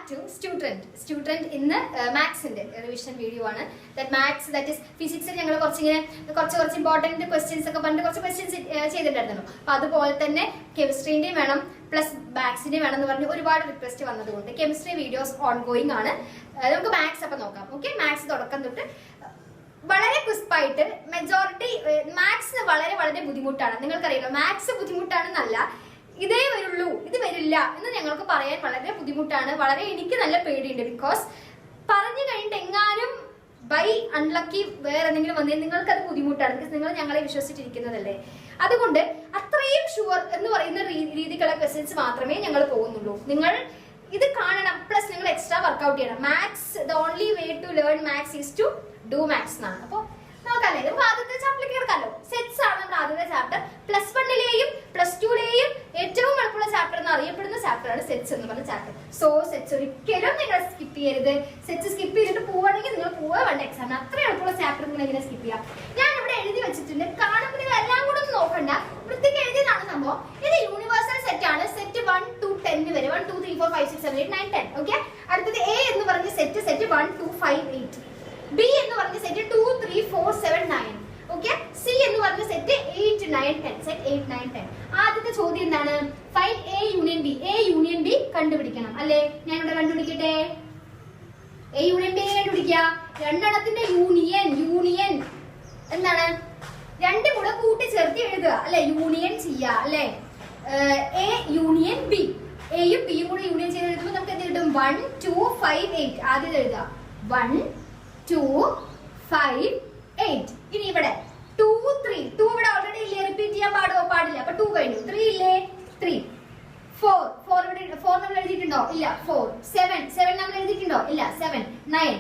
to Student ഇന്ന് മാത്സിന്റെ revision video ആണ്. Maths that is ഫിസിക്സിൽ ഞങ്ങൾ കുറച്ച് ഇമ്പോർട്ടന്റ് ക്വസ്റ്റ്യൻസ് ഒക്കെ പണ്ട് കുറച്ച് ക്വസ്റ്റ്യൻസ് ചെയ്തിട്ടുണ്ടായിരുന്നു. അപ്പൊ അതുപോലെ തന്നെ കെമിസ്ട്രീന്റെയും വേണം പ്ലസ് മാത്സിന്റെയും വേണം എന്ന് പറഞ്ഞ് ഒരുപാട് റിക്വസ്റ്റ് വന്നതുകൊണ്ട് കെമിസ്ട്രി വീഡിയോസ് ഓൺ ഗോയിങ് ആണ്. നമുക്ക് മാത്സ് അപ്പൊ നോക്കാം. ഓക്കെ, മാത്സ് തുടക്കം തൊട്ട് വളരെ ക്രിസ്പായിട്ട് മെജോറിറ്റി മാത്സ് വളരെ വളരെ ബുദ്ധിമുട്ടാണ്. നിങ്ങൾക്കറിയാലോ മാത്സ് ബുദ്ധിമുട്ടാണെന്നല്ല, ഇതേ വരുള്ളൂ ഇത് വരില്ല എന്ന് ഞങ്ങൾക്ക് പറയാൻ വളരെ ബുദ്ധിമുട്ടാണ്. വളരെ എനിക്ക് നല്ല പേടിയുണ്ട്. ബിക്കോസ് പറഞ്ഞു കഴിഞ്ഞിട്ട് എങ്ങാനും ബൈ അൺലക്കി വേറെ എന്തെങ്കിലും വന്നാൽ നിങ്ങൾക്ക് അത് ബുദ്ധിമുട്ടാണ്. ബിക്കോസ് നിങ്ങൾ ഞങ്ങളെ വിശ്വസിച്ചിരിക്കുന്നതല്ലേ. അതുകൊണ്ട് അത്രയും ഷുവർ എന്ന് പറയുന്ന രീതിക്കുള്ള ക്വസ്റ്റ്യൻസ് മാത്രമേ ഞങ്ങൾ പോകുന്നുള്ളൂ. നിങ്ങൾ ഇത് കാണണം. പ്ലസ് നിങ്ങൾ എക്സ്ട്രാ വർക്ക്ഔട്ട് ചെയ്യണം. Maths the only way to learn maths is to do maths എന്നാണ്. അപ്പൊ നോക്കാല്ലേ, നമുക്ക് ആദ്യത്തെ ചാപ്റ്ററിലേക്ക് കിടക്കാമല്ലോ. സെറ്റ്സ് ആണ് നമ്മുടെ ആദ്യത്തെ ചാപ്റ്റർ. പ്ലസ് വണ്ണിലെയും പ്ലസ് ടുലെയും ഏറ്റവും എളുപ്പമുള്ള ചാപ്റ്റർ എന്ന് അറിയപ്പെടുന്ന ചാപ്റ്റർ ആണ് സെറ്റ്സ് എന്ന് പറഞ്ഞ ചാപ്റ്റർ. സോ സെറ്റ്സ് ഒരിക്കലും നിങ്ങൾ സ്കിപ്പ് ചെയ്യരുത്. സെറ്റ്സ് സ്കിപ്പ് ചെയ്തിട്ട് പോവുകയാണെങ്കിൽ നിങ്ങൾ പോവുക വേണ്ട എക്സാമിന്. അത്ര എളുപ്പമുള്ള ചാപ്റ്റർ നിങ്ങൾ എങ്ങനെ സ്കിപ്പ് ചെയ്യാം? ഞാൻ ഇവിടെ എഴുതി വെച്ചിട്ടുണ്ട്. കാണുമ്പോൾ നിങ്ങൾ എല്ലാം കൂടെ ഒന്നും നോക്കണ്ട, വൃത്തിക്ക് എഴുതിയതാണ് സംഭവം. ഇത് യൂണിവേഴ്സൽ സെറ്റ് ആണ്. സെറ്റ് 1 to 10 വരെ 1 2 3 4 5 6 7 8 9 10. ഓക്കെ, അടുത്തത് എ എന്ന് പറഞ്ഞ സെറ്റ് 1 2 5 8. ബി എന്ന് പറഞ്ഞ സെറ്റ് 2 3 4 7 9. ഓക്കെ, സി എന്ന് പറഞ്ഞ സെറ്റ് 8 9 10. സെറ്റ് 8 9 10. ആദ്യത്തെ ചോദ്യം എന്താണ്? Find A union B. A union B കണ്ടുപിടിക്കണം അല്ലേ? ഞാൻ ഇവിടെ കണ്ടുപിടിക്കട്ടെ. എ യൂണിയൻ ബി കണ്ടുപിടിക്കുക. രണ്ടെണ്ണത്തിന്റെ യൂണിയൻ എന്താണ്? രണ്ടും കൂടെ കൂട്ടിച്ചേർത്ത് എഴുതുക അല്ലെ? യൂണിയൻ ചെയ്യുക അല്ലെ? A union B. എയും ബിയും കൂടെ യൂണിയൻ ചെയ്ത് എഴുതുമ്പോൾ നമുക്ക് എന്ത് കിട്ടും? 1 2 5 8. ആദ്യം എഴുതുക 1 2 5 8. ഇനി ഇവിടെ 2 3. 2 ഇവിടെ ഓൾറെഡി ഇല്ലേ? റിപ്പീറ്റ് ചെയ്യാൻ പാടില്ല. അപ്പൊ 2 കഴിഞ്ഞു. 3 ഇല്ലേ? 3 4 ഇവിടെ 4 നമ്മൾ എഴുതിയിട്ടുണ്ടോ? ഇല്ല. 4 7 നമ്മൾ എഴുതിയിട്ടുണ്ടോ? ഇല്ല. 7 9.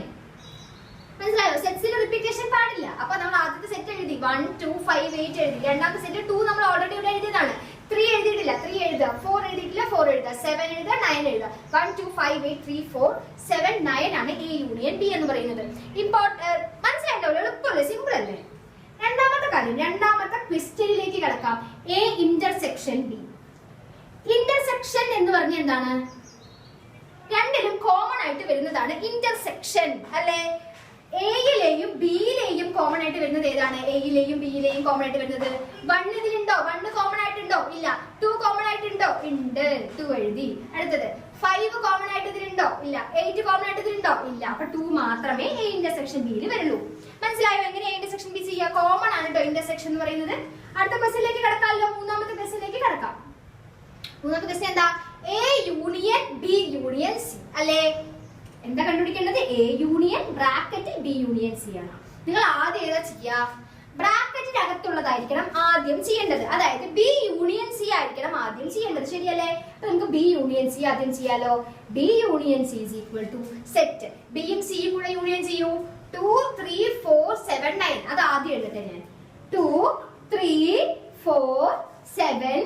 മനസ്സിലായോ? സെറ്റ്സിൽ റിപ്പീറ്റേഷൻ പാടില്ല. അപ്പൊ നമ്മൾ ആദ്യത്തെ സെറ്റ് എഴുതി 1 2 5 8 എഴുതി. രണ്ടാമത്തെ സെറ്റ് 2 നമ്മൾ ഓൾറെഡി ഇവിടെ എഴുതിയതാണ്. 3 എഴുതിയിട്ടില്ല. 3 എഴുതുക. 4 എഴുതിയിട്ടില്ല. 4 എഴുതുക. 7 എഴുതുക. 9 എഴുതുക. 1 2 5 8 3 4 7 9 ആണ് എ യൂണിയൻ ബി എന്ന് പറയുന്നത്. മനസ്സിലായിട്ടോ? എളുപ്പമല്ലേ? സിമ്പിൾ അല്ലേ? രണ്ടാമത്തെ കാര്യം, രണ്ടാമത്തെ ക്വസ്റ്റ്യനിലേക്ക് കിടക്കാം. A intersection B. ഇന്റർസെക്ഷൻ എന്ന് പറഞ്ഞ എന്താണ്? രണ്ടിലും കോമൺ ആയിട്ട് വരുന്നതാണ് ഇന്റർസെക്ഷൻ അല്ലെ? എയിലെയും ബിയിലെയും കോമൺ ആയിട്ട് വരുന്നത് ഏതാണ്? എയിലെയും ബിയിലെയും കോമൺ ആയിട്ട് വരുന്നത് 1 ഇതിലുണ്ടോ? 1 കോമൺ ആയിട്ടുണ്ടോ? ഇല്ല. 2 കോമൺ ആയിട്ടുണ്ടോ? ഉണ്ട്. 2 എഴുതി. അടുത്തത് 5 കോമൺ ആയിട്ട് ഇതിലുണ്ടോ? ഇല്ല. 8 കോമൺ ആയിട്ട് ഇതിലുണ്ടോ? ഇല്ല. അപ്പൊ 2 മാത്രമേ എ ഇന്റർസെക്ഷൻ ബിയിൽ വരുള്ളൂ. മനസ്സിലായോ? എങ്ങനെ എ ഇന്റർസെക്ഷൻ ബി ചെയ്യുക? കോമൺ ആണ് കേട്ടോ ഇന്റർസെക്ഷൻ എന്ന് പറയുന്നത്. അടുത്ത ക്വസ്റ്റ്യനിലേക്ക് കിടക്കാമല്ലോ. മൂന്നാമത്തെ ക്വസ്റ്റ്യനിലേക്ക് കിടക്കാം. മൂന്നാമത്തെ ക്വസ്റ്റ്യൻ എന്താ? A union B union C അല്ലേ? എന്താ കണ്ടുപിടിക്കേണ്ടത്? A union bracket B union C ആണ്. നിങ്ങൾ ആദ്യം ഏതാ ചെയ്യുക? ബ്രാക്കറ്റിന്റെ അകത്തുള്ളതായിരിക്കണം ആദ്യം ചെയ്യേണ്ടത്. അതായത് ബി യൂണിയൻ സി ആയിരിക്കണം ആദ്യം ചെയ്യേണ്ടത്. ശരിയല്ലേ? അപ്പൊ നമുക്ക് ബി യൂണിയൻ സി ആദ്യം ചെയ്യാലോ. B union C is equal to set ബിയും സിയും കൂടെ യൂണിയൻ ചെയ്യൂ. 2 3 4 7 9. അത് ആദ്യം എഴുതട്ടെ ഞാൻ. 2 3 4 7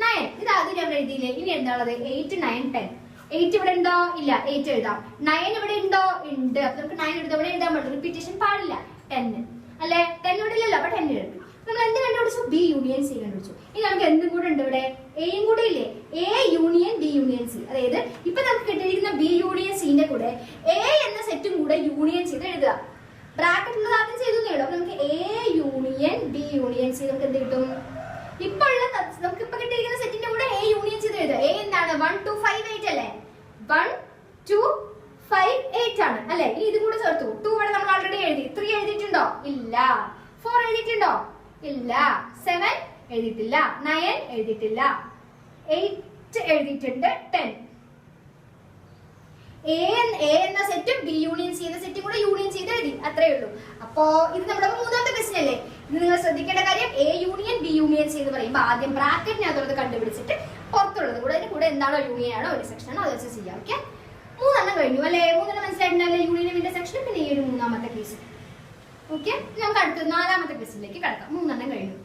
9. ഇത് ആദ്യം ഞാൻ എഴുതിയില്ലേ? ഇനി എന്താണുള്ളത്? 8 9 10. 8 ഇവിടെ ഉണ്ടോ? ഇല്ല. 8 എഴുതാം. 9 ഇവിടെ ഉണ്ടോ? ഉണ്ട്. അപ്പൊ നമുക്ക് 9 എഴുതാം. ഇവിടെ എഴുതാൻ പറ്റും. റിപ്പീറ്റേഷൻ പാടില്ല. 10 അല്ലെ? 10 ഇവിടെ ഇല്ലല്ലോ. അപ്പൊ 10 എഴുതും. നമ്മൾ എന്ത് കണ്ടുപിടിച്ചു? ബി യൂണിയൻ സി കണ്ടുപിടിച്ചു. ഇനി നമുക്ക് എന്തും കൂടെ ഉണ്ട് ഇവിടെ? എയും കൂടെ ഇല്ലേ? A union B union C. അതായത് ഇപ്പൊ നമുക്ക് കിട്ടിയിരിക്കുന്ന ബി യൂണിയൻ സിന്റെ കൂടെ എ എന്ന സെറ്റും കൂടെ യൂണിയൻ ചെയ്ത് എഴുതുക. ബ്രാക്കറ്റിൽ ആദ്യം ചെയ്തു നേടും. അപ്പൊ നമുക്ക് A union B union C നമുക്ക് എന്ത് കിട്ടും? ഇപ്പൊ നമുക്ക് ഇപ്പൊ കിട്ടിയിരിക്കുന്ന സെറ്റിന്റെ കൂടെ എ യൂണിയൻ ചെയ്ത് എഴുതുക. എ എന്താണ്? 1 2 5 8 അല്ലേ? 1 2 5 8 ആണ് അല്ലെ? ഇനി ഇതും കൂടെ ചേർത്തു. 2 ഇവിടെ നമ്മൾ ഓൾറെഡി എഴുതി. 3 എഴുതിയിട്ടുണ്ടോ? ഇല്ല. 4 എഴുതിയിട്ടുണ്ടോ? ഇല്ല. 7 എഴുതിയിട്ടില്ല. 9 എഴുതിയിട്ടില്ല. 8 എഴുതിയിട്ടുണ്ട്. 10. എ എന്ന സെറ്റും ബി യൂണിയൻ സി എന്ന സെറ്റും കൂടെ യൂണിയൻ ചെയ്ത് എഴുതി. അത്രേ ഉള്ളൂ. അപ്പോ ഇത് നമ്മുടെ മൂന്നാമത്തെ ക്വസ്റ്റ്യൻ അല്ലേ? ഇത് നിങ്ങൾ ശ്രദ്ധിക്കേണ്ട കാര്യം, A union B union C എന്ന് പറയുമ്പോൾ ആദ്യം ബ്രാക്കറ്റിനകത്തുള്ളത് കണ്ടുപിടിച്ചിട്ട് പുറത്തുള്ളത് കൂടെ അതിന്റെ കൂടെ എന്താണോ യൂണിയൻ ആണോ ഇന്റർസെക്ഷൻ ആണോ അത് വെച്ച് ചെയ്യാം. ഓക്കെ, 3 കഴിഞ്ഞു അല്ലെ? 3 മനസ്സിലായിട്ടുണ്ടല്ലേ? യൂണിയനും ഇന്റർസെക്ഷനും പിന്നെ ഈ ഒരു മൂന്നാമത്തെ കേസ്. ഓക്കെ, നമുക്ക് അടുത്ത 4ാമത്തെ ക്വസ്റ്റ്യനിലേക്ക് കിടക്കാം. 3 കഴിഞ്ഞു.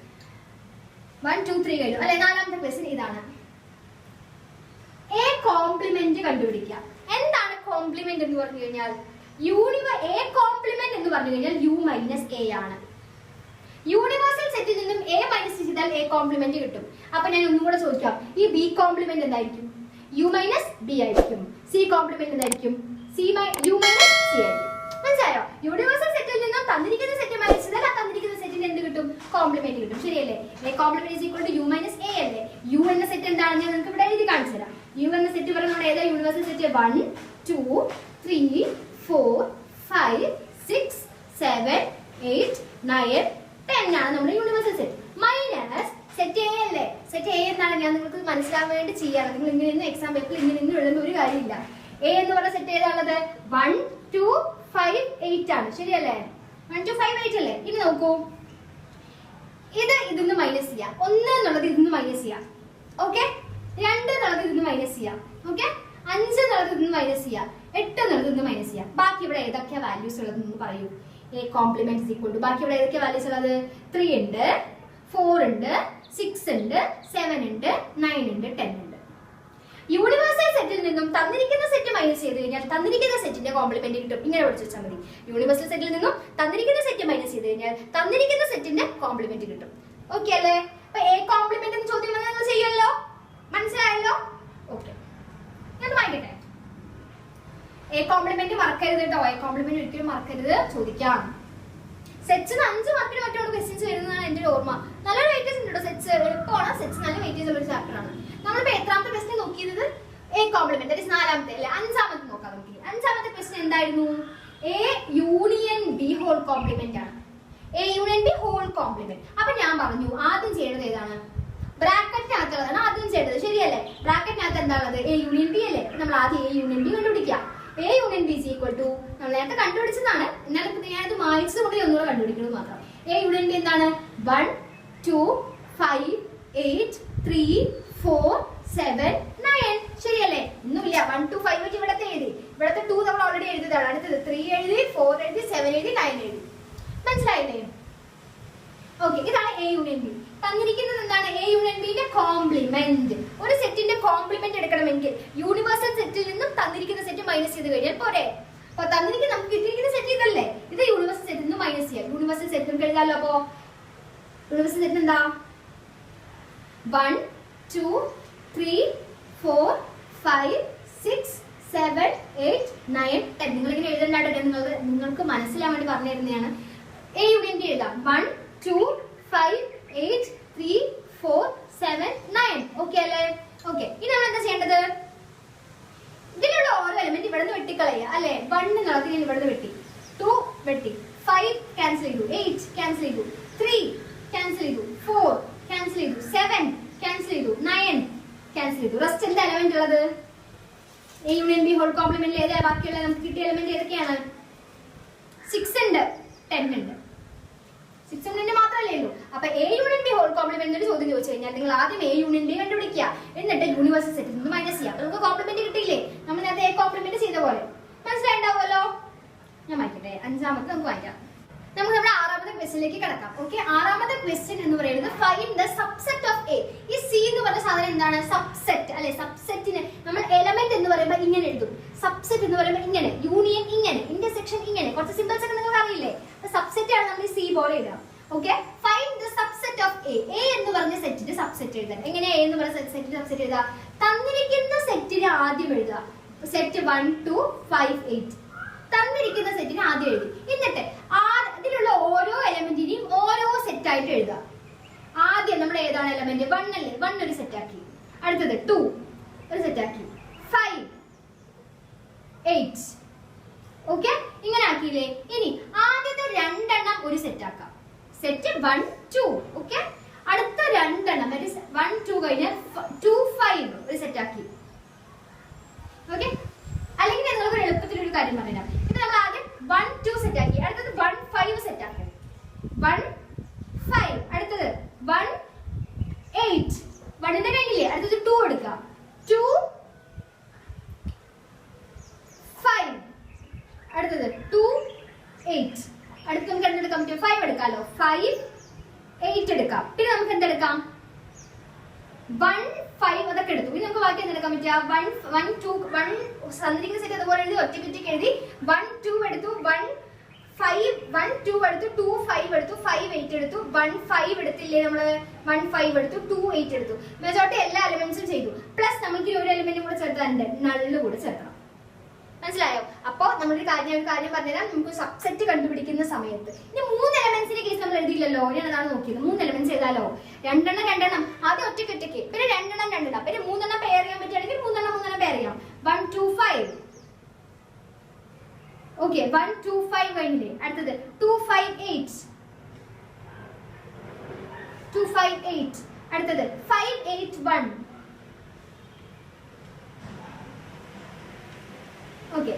1 2 3 കഴിഞ്ഞു അല്ലെ? 4ാമത്തെ ക്വസ്റ്റ്യൻ ഇതാണ്. എ കോംപ്ലിമെന്റ് കണ്ടുപിടിക്കുക. എന്താണ് കോംപ്ലിമെന്റ് എന്ന് പറഞ്ഞു കഴിഞ്ഞാൽ? എ കോംപ്ലിമെന്റ് എന്ന് പറഞ്ഞു കഴിഞ്ഞാൽ യു മൈനസ് എ ആണ്. യൂണിവേഴ്സൽ സെറ്റിൽ നിന്നും എ മൈനസ് ചെയ്താൽ എ കോംപ്ലിമെന്റ് കിട്ടും. അപ്പൊ ഞാൻ ഒന്നും കൂടെ ചോദിക്കാം, ഈ ബി കോംപ്ലിമെന്റ് എന്തായിരിക്കും? യു മൈനസ് ബി ആയിരിക്കും. സി കോംപ്ലിമെന്റ് എന്തായിരിക്കും? യു മൈനസ് സി ആയിരിക്കും. മനസ്സിലായോ? യൂണിവേഴ്സൽ സെറ്റിൽ നിന്നും തന്നിരിക്കുന്ന സെറ്റ് മൈനസ് ചെയ്താൽ ആ തന്നിരിക്കുന്ന സെറ്റിന് എന്ത് കിട്ടും? കോംപ്ലിമെന്റ് കിട്ടും. ശരിയല്ലേ? A complement is equal to U minus A അല്ലേ? യു എന്ന സെറ്റ് എന്താണെന്ന് ഞാൻ നിങ്ങൾക്ക് ഇവിടെ എഴുതി കാണിച്ചു തരാം. യു എന്ന സെറ്റ് പറയുന്നത് ഏതാ യൂണിവേഴ്സൽ സെറ്റ്? 1 2 3 4 5 6 7 8 9 10 ആണ് നമ്മുടെ universal set. Minus set A അല്ലേ? സെറ്റ് എ എന്താണ് ഞാൻ നിങ്ങൾക്ക് മനസ്സിലാവാൻ വേണ്ടി ചെയ്യാറ്. നിങ്ങൾ ഇങ്ങനെ എക്സാം പേപ്പറിൽ ഇങ്ങനെ എഴുതുന്ന ഒരു കാര്യമില്ല. എ എന്ന് പറഞ്ഞ സെറ്റ് ഏതാണുള്ളത്? 1 2 5 8 ആണ്. ശരിയല്ലേ? 1 2 5 8 അല്ലേ? ഇനി നോക്കൂ, ഇതിന്ന് മൈനസ് ചെയ്യാം. 1 എന്നുള്ളത് ഇതിന്ന് മൈനസ് ചെയ്യാം. ഓക്കെ? 2 എന്നുള്ളത് ഇതിന്ന് മൈനസ് ചെയ്യാം. ഓക്കെ? 5 എന്നുള്ളത് ഇതിന്ന് മൈനസ് ചെയ്യാം. 8 എന്നുള്ളത് ഇതിന്ന് മൈനസ് ചെയ്യാം. ബാക്കി ഇവിടെ ഏതൊക്കെയാ വാല്യൂസ് ഉള്ളത് എന്ന് പറയൂ. A complement is equal to ബാക്കി ഇവിടെ ഏതൊക്കെയാ വാല്യൂസ് ഉള്ളത്? 3 ഉണ്ട്, 4 ഉണ്ട്, 6 ഉണ്ട്, 7 ഉണ്ട്, 9 ഉണ്ട്, 10 ഉണ്ട്. യൂണിവേഴ്സൽ സെറ്റിൽ നിന്നും തന്നിരിക്കുന്ന സെറ്റ് മൈനസ് ചെയ്ത് കഴിഞ്ഞാൽ തന്നിരിക്കുന്ന സെറ്റിന്റെ കോംപ്ലിമെന്റ് കിട്ടും. ഇങ്ങനെ പഠിച്ചു വെച്ചാൽ മതി. യൂണിവേഴ്സൽ സെറ്റിൽ നിന്നും തന്നിരിക്കുന്ന സെറ്റ് മൈനസ് ചെയ്ത് കഴിഞ്ഞാൽ തന്നിരിക്കുന്ന സെറ്റിന്റെ കോംപ്ലിമെന്റ് കിട്ടും. ഓക്കെ അല്ലേ? അപ്പൊ എ കോംപ്ലിമെന്റ് എന്ന് ചോദ്യം വന്നാൽ നിങ്ങൾ ചെയ്യുമല്ലോ. മനസ്സിലായല്ലോ? ഓക്കെ, ഞാൻ വായിക്കട്ടെ. എ കോംപ്ലിമെന്റ് മറക്കരുത് കേട്ടോ. എ കോംപ്ലിമെന്റ് ഒരിക്കലും മറക്കരുത്, ചോദിക്കാം. സെറ്റ്സിന് 5 മാർക്കിന് മറ്റുള്ള ക്വസ്റ്റ്യൻസ് വരുന്നതാണ് എന്റെ ഒരു ഓർമ്മ. നല്ല വെയിറ്റേജ് ഉണ്ട്. സെറ്റ്സ് എളുപ്പമാണ്. സെറ്റ്സ് നല്ല വെയിറ്റേജ് ഉള്ള ഒരു ചാപ്റ്റർ ആണ്. നമ്മളിപ്പോ എത്രാമത്തെ ക്വസ്റ്റ്യൻ നോക്കിയത്? A complement. ദാറ്റ് ഈസ് 4ാമത്തെ അല്ലേ? 5ാമത്തെ നോക്കാം നമുക്ക്. 5ാമത്തെ ക്വസ്റ്റ്യൻ എന്തായിരുന്നു? A union B whole complement ആണ്. A union B whole complement. അപ്പൊ ഞാൻ പറഞ്ഞു ആദ്യം ചെയ്യേണ്ടത് ഏതാണ്? ബ്രാക്കറ്റിനകത്തുള്ളതാണ് ആദ്യം ചെയ്യേണ്ടത്. ശരിയല്ലേ? ബ്രാക്കറ്റിനകത്ത് എന്താണുള്ളത്? എ യൂണിയൻ ബി അല്ലേ? നമ്മൾ ആദ്യം എ യൂണിയൻ ബി കണ്ടുപിടിക്കാം. A union B is equal to നമ്മൾ നേരത്തെ കണ്ടുപിടിച്ചതാണ്. എന്നാലും ഞാനത് മായ്ച്ചത് കൂടി ഒന്നുകൂടെ കണ്ടുപിടിക്കുന്നത് മാത്രം. എ യൂണിയൻ ബി എന്താണ്? 1 2 5 8 3 4 7 9. ശരിയല്ലേ? ഒന്നുമില്ല. 1 2 5 8 ഇവിടത്തെ എഴുതി. ഇവിടത്തെ 2 നമ്മൾ ഓൾറെഡി എഴുതിയതാണ്. അടുത്തത് 3 എഴുതി, 4 എഴുതി, 7 എഴുതി, 9 എഴുതി. മനസ്സിലായില്ലേ? ഓക്കെ, ഇതാണ് എ യൂണിയൻ ബി. തന്നിരിക്കുന്നത് എന്താണ്? എ യൂണിയൻ ബിന്റെ കോംപ്ലിമെന്റ്. ഒരു സെറ്റിന്റെ കോംപ്ലിമെന്റ് എടുക്കണമെങ്കിൽ യൂണിവേഴ്സൽ സെറ്റിൽ നിന്നും തന്നിരിക്കുന്ന സെറ്റ് മൈനസ് ചെയ്ത് കഴിഞ്ഞാൽ പോരെ. അപ്പൊ തന്നിരിക്കുന്ന നമുക്ക് കിട്ടിയിരിക്കുന്ന സെറ്റ് ഇതല്ലേ? ഇത് യൂണിവേഴ്സൽ സെറ്റിൽ നിന്ന് മൈനസ് ചെയ്യാം. യൂണിവേഴ്സൽ സെറ്റ് നമുക്ക് എഴുതാമല്ലോ. അപ്പോ യൂണിവേഴ്സൽ സെറ്റ് എന്താ? 1 2 3 4 5 6 7 8 9 10. നിങ്ങൾ ഇങ്ങനെ എഴുതണ്ടായിട്ട് നിങ്ങൾക്ക് മനസ്സിലാൻ വേണ്ടി പറഞ്ഞു തരുന്നതാണ്. എ യൂണിയൻ ബി എഴുതാം. 1 2 5 8 3 4 7 9. ഓക്കെ അല്ലേ? ഓക്കെ, ഇനി നമ്മൾ എന്താ ചെയ്യേണ്ടത്? ഇതിലുള്ള ഓരോ എലിമെന്റ് ഇവിടെ നിന്ന് വെട്ടിക്കളയുക അല്ലെ? 1 എന്നുള്ളത് ഞാൻ ഇവിടെ നിന്ന് വെട്ടി, 2 വെട്ടി, 5 ക്യാൻസൽ ചെയ്തു, 8 ക്യാൻസൽ ചെയ്തു, 3 ക്യാൻസൽ ചെയ്തു, 4 ക്യാൻസൽ ചെയ്തു, 7 ക്യാൻസൽ ചെയ്തു, 9 ക്യാൻസൽ ചെയ്തു. റെസ്റ്റ് എന്താ എലിമെന്റ് ഉള്ളത്? എ യൂണിയൻ ബി ഹോൾ കോംപ്ലിമെന്റിൽ ഏതാ ബാക്കിയുള്ള നമുക്ക് കിട്ടിയ എലിമെന്റ് ഏതൊക്കെയാണ്? 6 ഉണ്ട്, 10 ഉണ്ട്. 6 യൂണിയൻ മാത്രമല്ലേ ഉള്ളൂ. അപ്പൊ A union B whole complement ഒരു ചോദ്യം ചോദിച്ചു കഴിഞ്ഞാൽ നിങ്ങൾ ആദ്യം എ യൂണിയൻ ബി കണ്ടുപിടിക്കുക. എന്നിട്ട് യൂണിവേഴ്സൽ സെറ്റിൽ നിന്ന് മൈനസ് ചെയ്യാം. നമുക്ക് കോംപ്ലിമെന്റ് കിട്ടിയില്ലേ? നമ്മൾ നേരത്തെ എ കോംപ്ലിമെന്റ് ചെയ്ത പോലെ. മനസ്സിലായിട്ടുണ്ടാവുമല്ലോ? ഞാൻ വായിക്കട്ടെ. 5ാമത്തെ നമുക്ക് വായിക്കാം. നമുക്ക് നമ്മുടെ 6ാമത്തെ ക്വസ്റ്റ്യനിലേക്ക് കിടക്കാം. ഓക്കെ, 6ാമത്തെ ക്വസ്റ്റ്യൻ എന്ന് പറയുന്നത് find the subset of A. ഈ സി എന്ന് പറഞ്ഞ സാധനം എന്താണ്? സബ്സെറ്റ് അല്ലെ? സബ്സെറ്റിന് നമ്മൾ എലമെന്റ് എന്ന് പറയുമ്പോൾ ഇങ്ങനെ എഴുതും, സബ്സെറ്റ് എന്ന് പറയുമ്പോൾ ഇങ്ങനെ, യൂണിയൻ ഇങ്ങനെ, ഇന്റർസെക്ഷൻ ഇങ്ങനെ. കുറച്ച് സിമ്പിൾസ് ഒക്കെ നിങ്ങൾക്ക് അറിയില്ലേ? സബ്സെറ്റ് ആണ് നമ്മൾ സി പോലെ എഴുതാം. Okay, find the subset of A. A എന്ന് പറഞ്ഞ സെറ്റിന്റെ സബ്സെറ്റ് എഴുതാൻ എങ്ങനെ? എ എന്ന് പറഞ്ഞ സെറ്റിന്റെ സബ്സെറ്റ് എഴുതാ? തന്നിരിക്കുന്ന സെറ്റിന് ആദ്യം എഴുതുക. സെറ്റ് 1 2 5 8 തന്നിരിക്കുന്ന സെറ്റിന് ആദ്യം എഴുതി. എന്നിട്ട് അതിലുള്ള ഓരോ എലമെന്റിനെയും ഓരോ സെറ്റ് ആയിട്ട് എഴുതുക. ആദ്യം നമ്മൾ ഏതാണ് എലമെന്റ്? 1 അല്ലേ? 1 ഒരു സെറ്റ് ആക്കി. അടുത്തത് 2 ഒരു സെറ്റ് ആക്കി, 5 8. ഓക്കെ, ഇങ്ങനെ ആക്കിയില്ലേ? ഇനി ആദ്യത്തെ 2 എണ്ണം ഒരു സെറ്റ് ആക്കാം. സെറ്റ് 1 2. ഓക്കെ, അടുത്ത 2 എണ്ണം 1 2 കഴിഞ്ഞ് 2 5 ഒരു സെറ്റ് ആക്കി. ഓക്കെ, അല്ലെങ്കിൽ നിങ്ങൾക്ക് എളുപ്പത്തിൽ ഒരു കാര്യം പറയാം. ഇത് നമ്മൾ ആദ്യം 1 2 സെറ്റ് ആക്കി. അടുത്തത് 1 5 സെറ്റ് ആക്കി. 1 5 അടുത്തത് 1 8. 1ന്റെ കഴിഞ്ഞില്ലേ? അടുത്തത് 2 എടുക്കുക. 2 5 അടുത്തത് 2 8. അടുത്ത് നമുക്ക് എന്തെടുക്കാം? 5 എടുക്കാമല്ലോ. 5 8 എടുക്കാം. പിന്നെ നമുക്ക് എന്തെടുക്കാം? 1 5 അതൊക്കെ എടുത്തു. ഇനി നമുക്ക് ബാക്കി എന്തെടുക്കാൻ പറ്റുക? 1 2 1 തന്നിരിക്കുന്ന സെറ്റ് അതുപോലെ എഴുതി, ഒറ്റയ്ക്ക് എഴുതി. 1 2 എടുത്തു, 1 1 2 എടുത്തു, 2 5 എടുത്തു, 5 8 എടുത്തു, 1 5 എടുത്തില്ലേ നമ്മള്, 1 5 എടുത്തു, 2 8 എടുത്തു. മെജോറിറ്റി എല്ലാ എലിമെന്റ്സും ചെയ്തു. പ്ലസ് നമുക്ക് ഒരു എലിമെന്റും കൂടെ ചേർത്താറുണ്ട്, നള്ള് കൂടെ ചേർക്കണം. മനസ്സിലായോ? അപ്പൊ നമ്മളൊരു കാര്യം പറഞ്ഞുതരാം. നമുക്ക് സബ്സെറ്റ് കണ്ടുപിടിക്കുന്ന സമയത്ത് ഇനി 3 എലമെന്റ്സിന്റെ കേസ് നമ്മൾ എഴുതിയില്ലല്ലോ, ഞാൻ അതാണ് നോക്കിയത്. 3 എലമെന്റ്സ് ചെയ്താലോ, രണ്ടെണ്ണം ആദ്യം ഒറ്റയ്ക്ക്, പിന്നെ രണ്ടെണ്ണം, പിന്നെ 3 എണ്ണം പെയർ ചെയ്യാൻ പറ്റുകയാണെങ്കിൽ 3 എണ്ണം പെയർ ചെയ്യാം. 1 2 5. ഓക്കെ, 1 2 5 കഴിഞ്ഞില്ലേ? അടുത്തത് 2 5 8. 2 5 8. അടുത്തത് 5 8 1. ഓക്കെ,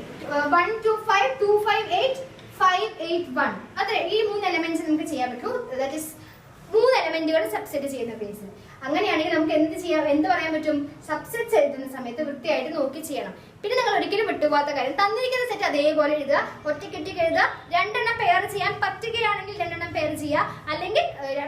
1 2 5 2 5 8 5 8 1. അതെ, ഈ 3 എലമെന്റ്സ് നമുക്ക് ചെയ്യാൻ പറ്റൂ. ദാറ്റ് ഈസ് 3 എലമെന്റുകൾ സബ്സെറ്റ് ചെയ്യുന്ന കേസിൽ. അങ്ങനെയാണെങ്കിൽ നമുക്ക് എന്ത് പറയാൻ പറ്റും? സബ്സെറ്റ്സ് എഴുതുന്ന സമയത്ത് വൃത്തിയായിട്ട് നോക്കി ചെയ്യണം. പിന്നെ നിങ്ങൾ ഒരിക്കലും വിട്ടുപോകാത്ത കാര്യം, തന്നിരിക്കുന്ന സെറ്റ് അതേപോലെ എഴുതുക, ഒറ്റയ്ക്ക് എഴുതുക. രണ്ടെണ്ണം പെയർ ചെയ്യാൻ പറ്റുകയാണെങ്കിൽ രണ്ടെണ്ണം പെയർ ചെയ്യുക, അല്ലെങ്കിൽ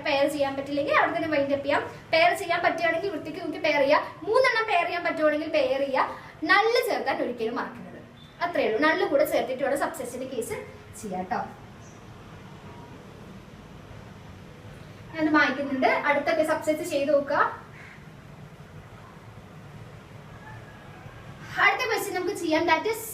പെയർ ചെയ്യാൻ പറ്റില്ലെങ്കിൽ അവിടെ തന്നെ വൈൻഡ് അപ്പ് ചെയ്യാം. പെയർ ചെയ്യാൻ പറ്റുകയാണെങ്കിൽ വൃത്തിക്ക് നോക്കി പെയർ ചെയ്യുക. 3 എണ്ണം പെയർ ചെയ്യാൻ പറ്റുവാണെങ്കിൽ പെയർ ചെയ്യുക. നള്ള് ചേർക്കാൻ ഒരിക്കലും മറക്കരുത്. അത്രയേ ഉള്ളൂ. നള്ള് കൂടെ ചേർത്തിട്ട് വേണം സബ്സെറ്റിന്റെ കേസ് ചെയ്യാം കേട്ടോ. ഞാൻ വായിക്കുന്നുണ്ട്. അടുത്തൊക്കെ സബ്സെറ്റ് ചെയ്ത് നോക്കുക. അടുത്ത ക്വസ്റ്റ്യൻ നമുക്ക് ചെയ്യാം. ദാറ്റ് ഇസ്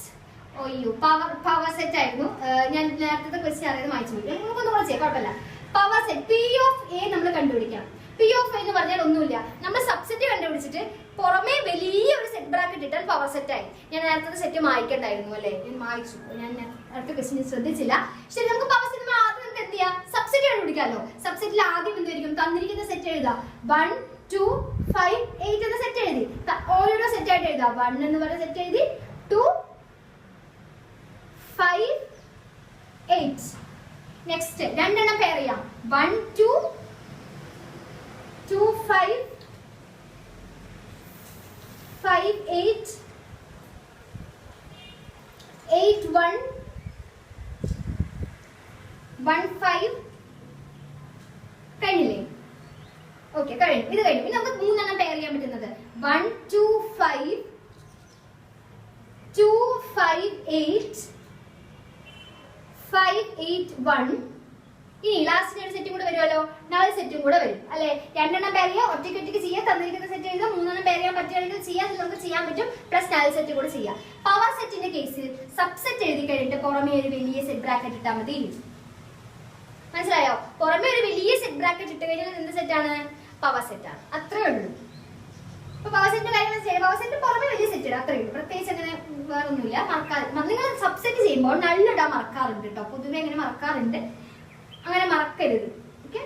പവർ സെറ്റ് ആയിരുന്നു. ഞാൻ നേരത്തെ ക്വസ്റ്റ്യൻ അറിയാതെ വായിച്ചു പോയി. നമുക്കൊന്നും കൂടെ ചെയ്യാം, കുഴപ്പമില്ല. Power set P of A നമ്മൾ കണ്ടുപിടിക്കാം. P of A എന്ന് പറഞ്ഞാൽ ഒന്നുമില്ല, നമ്മൾ സബ്സെറ്റ് കണ്ടുപിടിച്ചിട്ട് പുറമെ വലിയൊരു സെറ്റ് ബ്രാക്കറ്റ് ഇട്ടാൽ പവർ സെറ്റ് ആയി. ഞാൻ നേരത്തെ സെറ്റ് മായ്ക്കണ്ടായിരുന്നു അല്ലേ, ഞാൻ മായ്ച്ചു. ഞാൻ അടുത്ത ക്വസ്റ്റ്യൻ ശ്രദ്ധിച്ചില്ല. ശരി, നമുക്ക് പവർ സെറ്റ് ആദ്യം നമുക്ക് എന്ത് ചെയ്യാം? സബ്സെറ്റ് കണ്ടുപിടിക്കാമല്ലോ. സബ്സെറ്റിൽ ആദ്യം എന്തായിരിക്കും? തന്നിരിക്കുന്ന സെറ്റ് എഴുതാം. 1 2 5 8 എന്ന സെറ്റ് എഴുതി. ഓരോരോ സെറ്റ് ആയിട്ട് എഴുതാം. 1 എന്ന് പറഞ്ഞ സെറ്റ് എഴുതി, 2 5 8. നെക്സ്റ്റ് രണ്ടെണ്ണം പെയർ ചെയ്യാം. 1 2 2 5 5 8 8 1 1 5. കഴിഞ്ഞില്ലേ? ഓക്കെ, കഴിഞ്ഞു. ഇത് കഴിഞ്ഞു. ഇനി നമുക്ക് 3 എണ്ണം പെയർ ചെയ്യാൻ പറ്റുന്നത് 1 2 5 2 5 8 5 8 1. ഇനി ലാസ്റ്റ് ഒരു സെറ്റും കൂടെ വരുമല്ലോ, 4 സെറ്റും കൂടെ വരും അല്ലെ. രണ്ടെണ്ണം പെയർ ചെയ്യാം, ഒറ്റയ്ക്ക് ചെയ്യാം. തന്നിരിക്കുന്ന സെറ്റ് എഴുതാം. 3 എണ്ണം പെയർ ചെയ്യാൻ പറ്റുകയാണെങ്കിൽ ചെയ്യാം, നമുക്ക് ചെയ്യാൻ പറ്റും. പ്ലസ് 4 സെറ്റ് കൂടെ ചെയ്യാം. പവർ സെറ്റിന്റെ കേസിൽ സബ്സെറ്റ് എഴുതി കഴിഞ്ഞിട്ട് പുറമെ ഒരു വലിയ സെറ്റ് ബ്രാക്കറ്റ് ഇട്ടാൽ മതി. മനസ്സിലായോ? പുറമെ ഒരു വലിയ സെറ്റ് ബ്രാക്കറ്റ് ഇട്ട് കഴിഞ്ഞാൽ എന്ത് സെറ്റാണ്? പവർ സെറ്റാണ്. അത്രേ ഉള്ളൂ. ഇപ്പൊ പവർ സെറ്റിന്റെ കാര്യം മനസ്സിലായി. പവർ സെറ്റ് പുറമെ വലിയ സെറ്റ് ഇടാം, അത്രേ ഉള്ളൂ. പ്രത്യേകിച്ച് അങ്ങനെ വേറൊന്നുമില്ല. നിങ്ങൾ സബ്സെറ്റ് ചെയ്യുമ്പോൾ നള്ളിടാൻ മറക്കാറുണ്ട് കേട്ടോ. പൊതുവെ അങ്ങനെ മറക്കാറുണ്ട്, അങ്ങനെ മറക്കരുത്. ഓക്കെ,